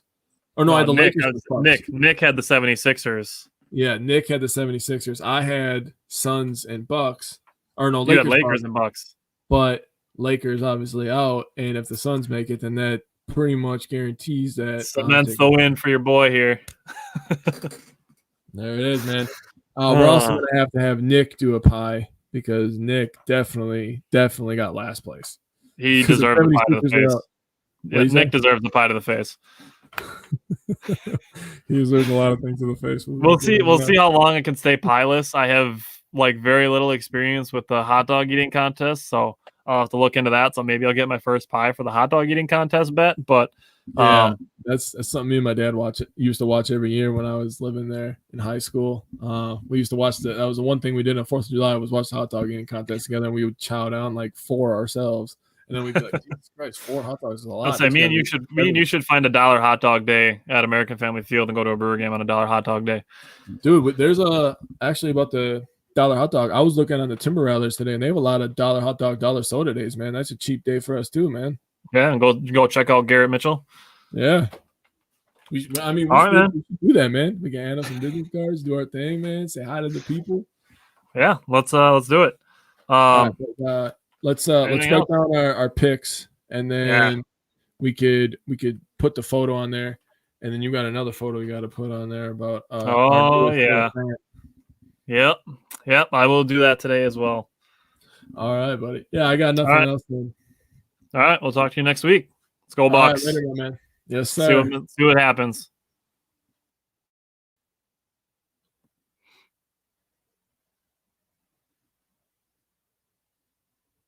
Or no, I had the Lakers versus Bucks. Nick had the 76ers. Yeah, Nick had the 76ers. I had Suns and Bucks. Or no, you had Lakers and Bucks. But Lakers obviously out, and if the Suns make it, then that pretty much guarantees that. Cements the win for your boy here. There it is, man. We're also going to have Nick do a pie because Nick definitely got last place. He deserved the pie to the face. Yeah, Nick deserves the pie to the face. He deserves a lot of things to the face. We'll see how long it can stay pieless. I have very little experience with the hot dog eating contest, so I'll have to look into that. So maybe I'll get my first pie for the hot dog eating contest bet. But that's something me and my dad used to watch every year when I was living there in high school. We used to watch that was the one thing we did on 4th of July was watch the hot dog eating contest together, and we would chow down like 4 ourselves. And then we'd be like, Jesus Christ, 4 hot dogs is a lot. I'd say me and you should find a $1 hot dog day at American Family Field and go to a Brewer game on a $1 hot dog day. Dude, there's actually about the $1 hot dog. I was looking on the Timber Rattlers today, and they have a lot of $1 hot dog, $1 soda days, man. That's a cheap day for us too, man. Yeah, and go check out Garrett Mitchell. Yeah. We should do that, man. We can hand out some business cards, do our thing, man. Say hi to the people. Yeah, let's do it. Let's write down our picks, and then we could put the photo on there, and then you got another photo you got to put on there about. Yep. I will do that today as well. All right, buddy. Yeah, I got nothing else. Man. All right, we'll talk to you next week. Let's go, Bucks. All right, later, man. Yes, sir. See what happens.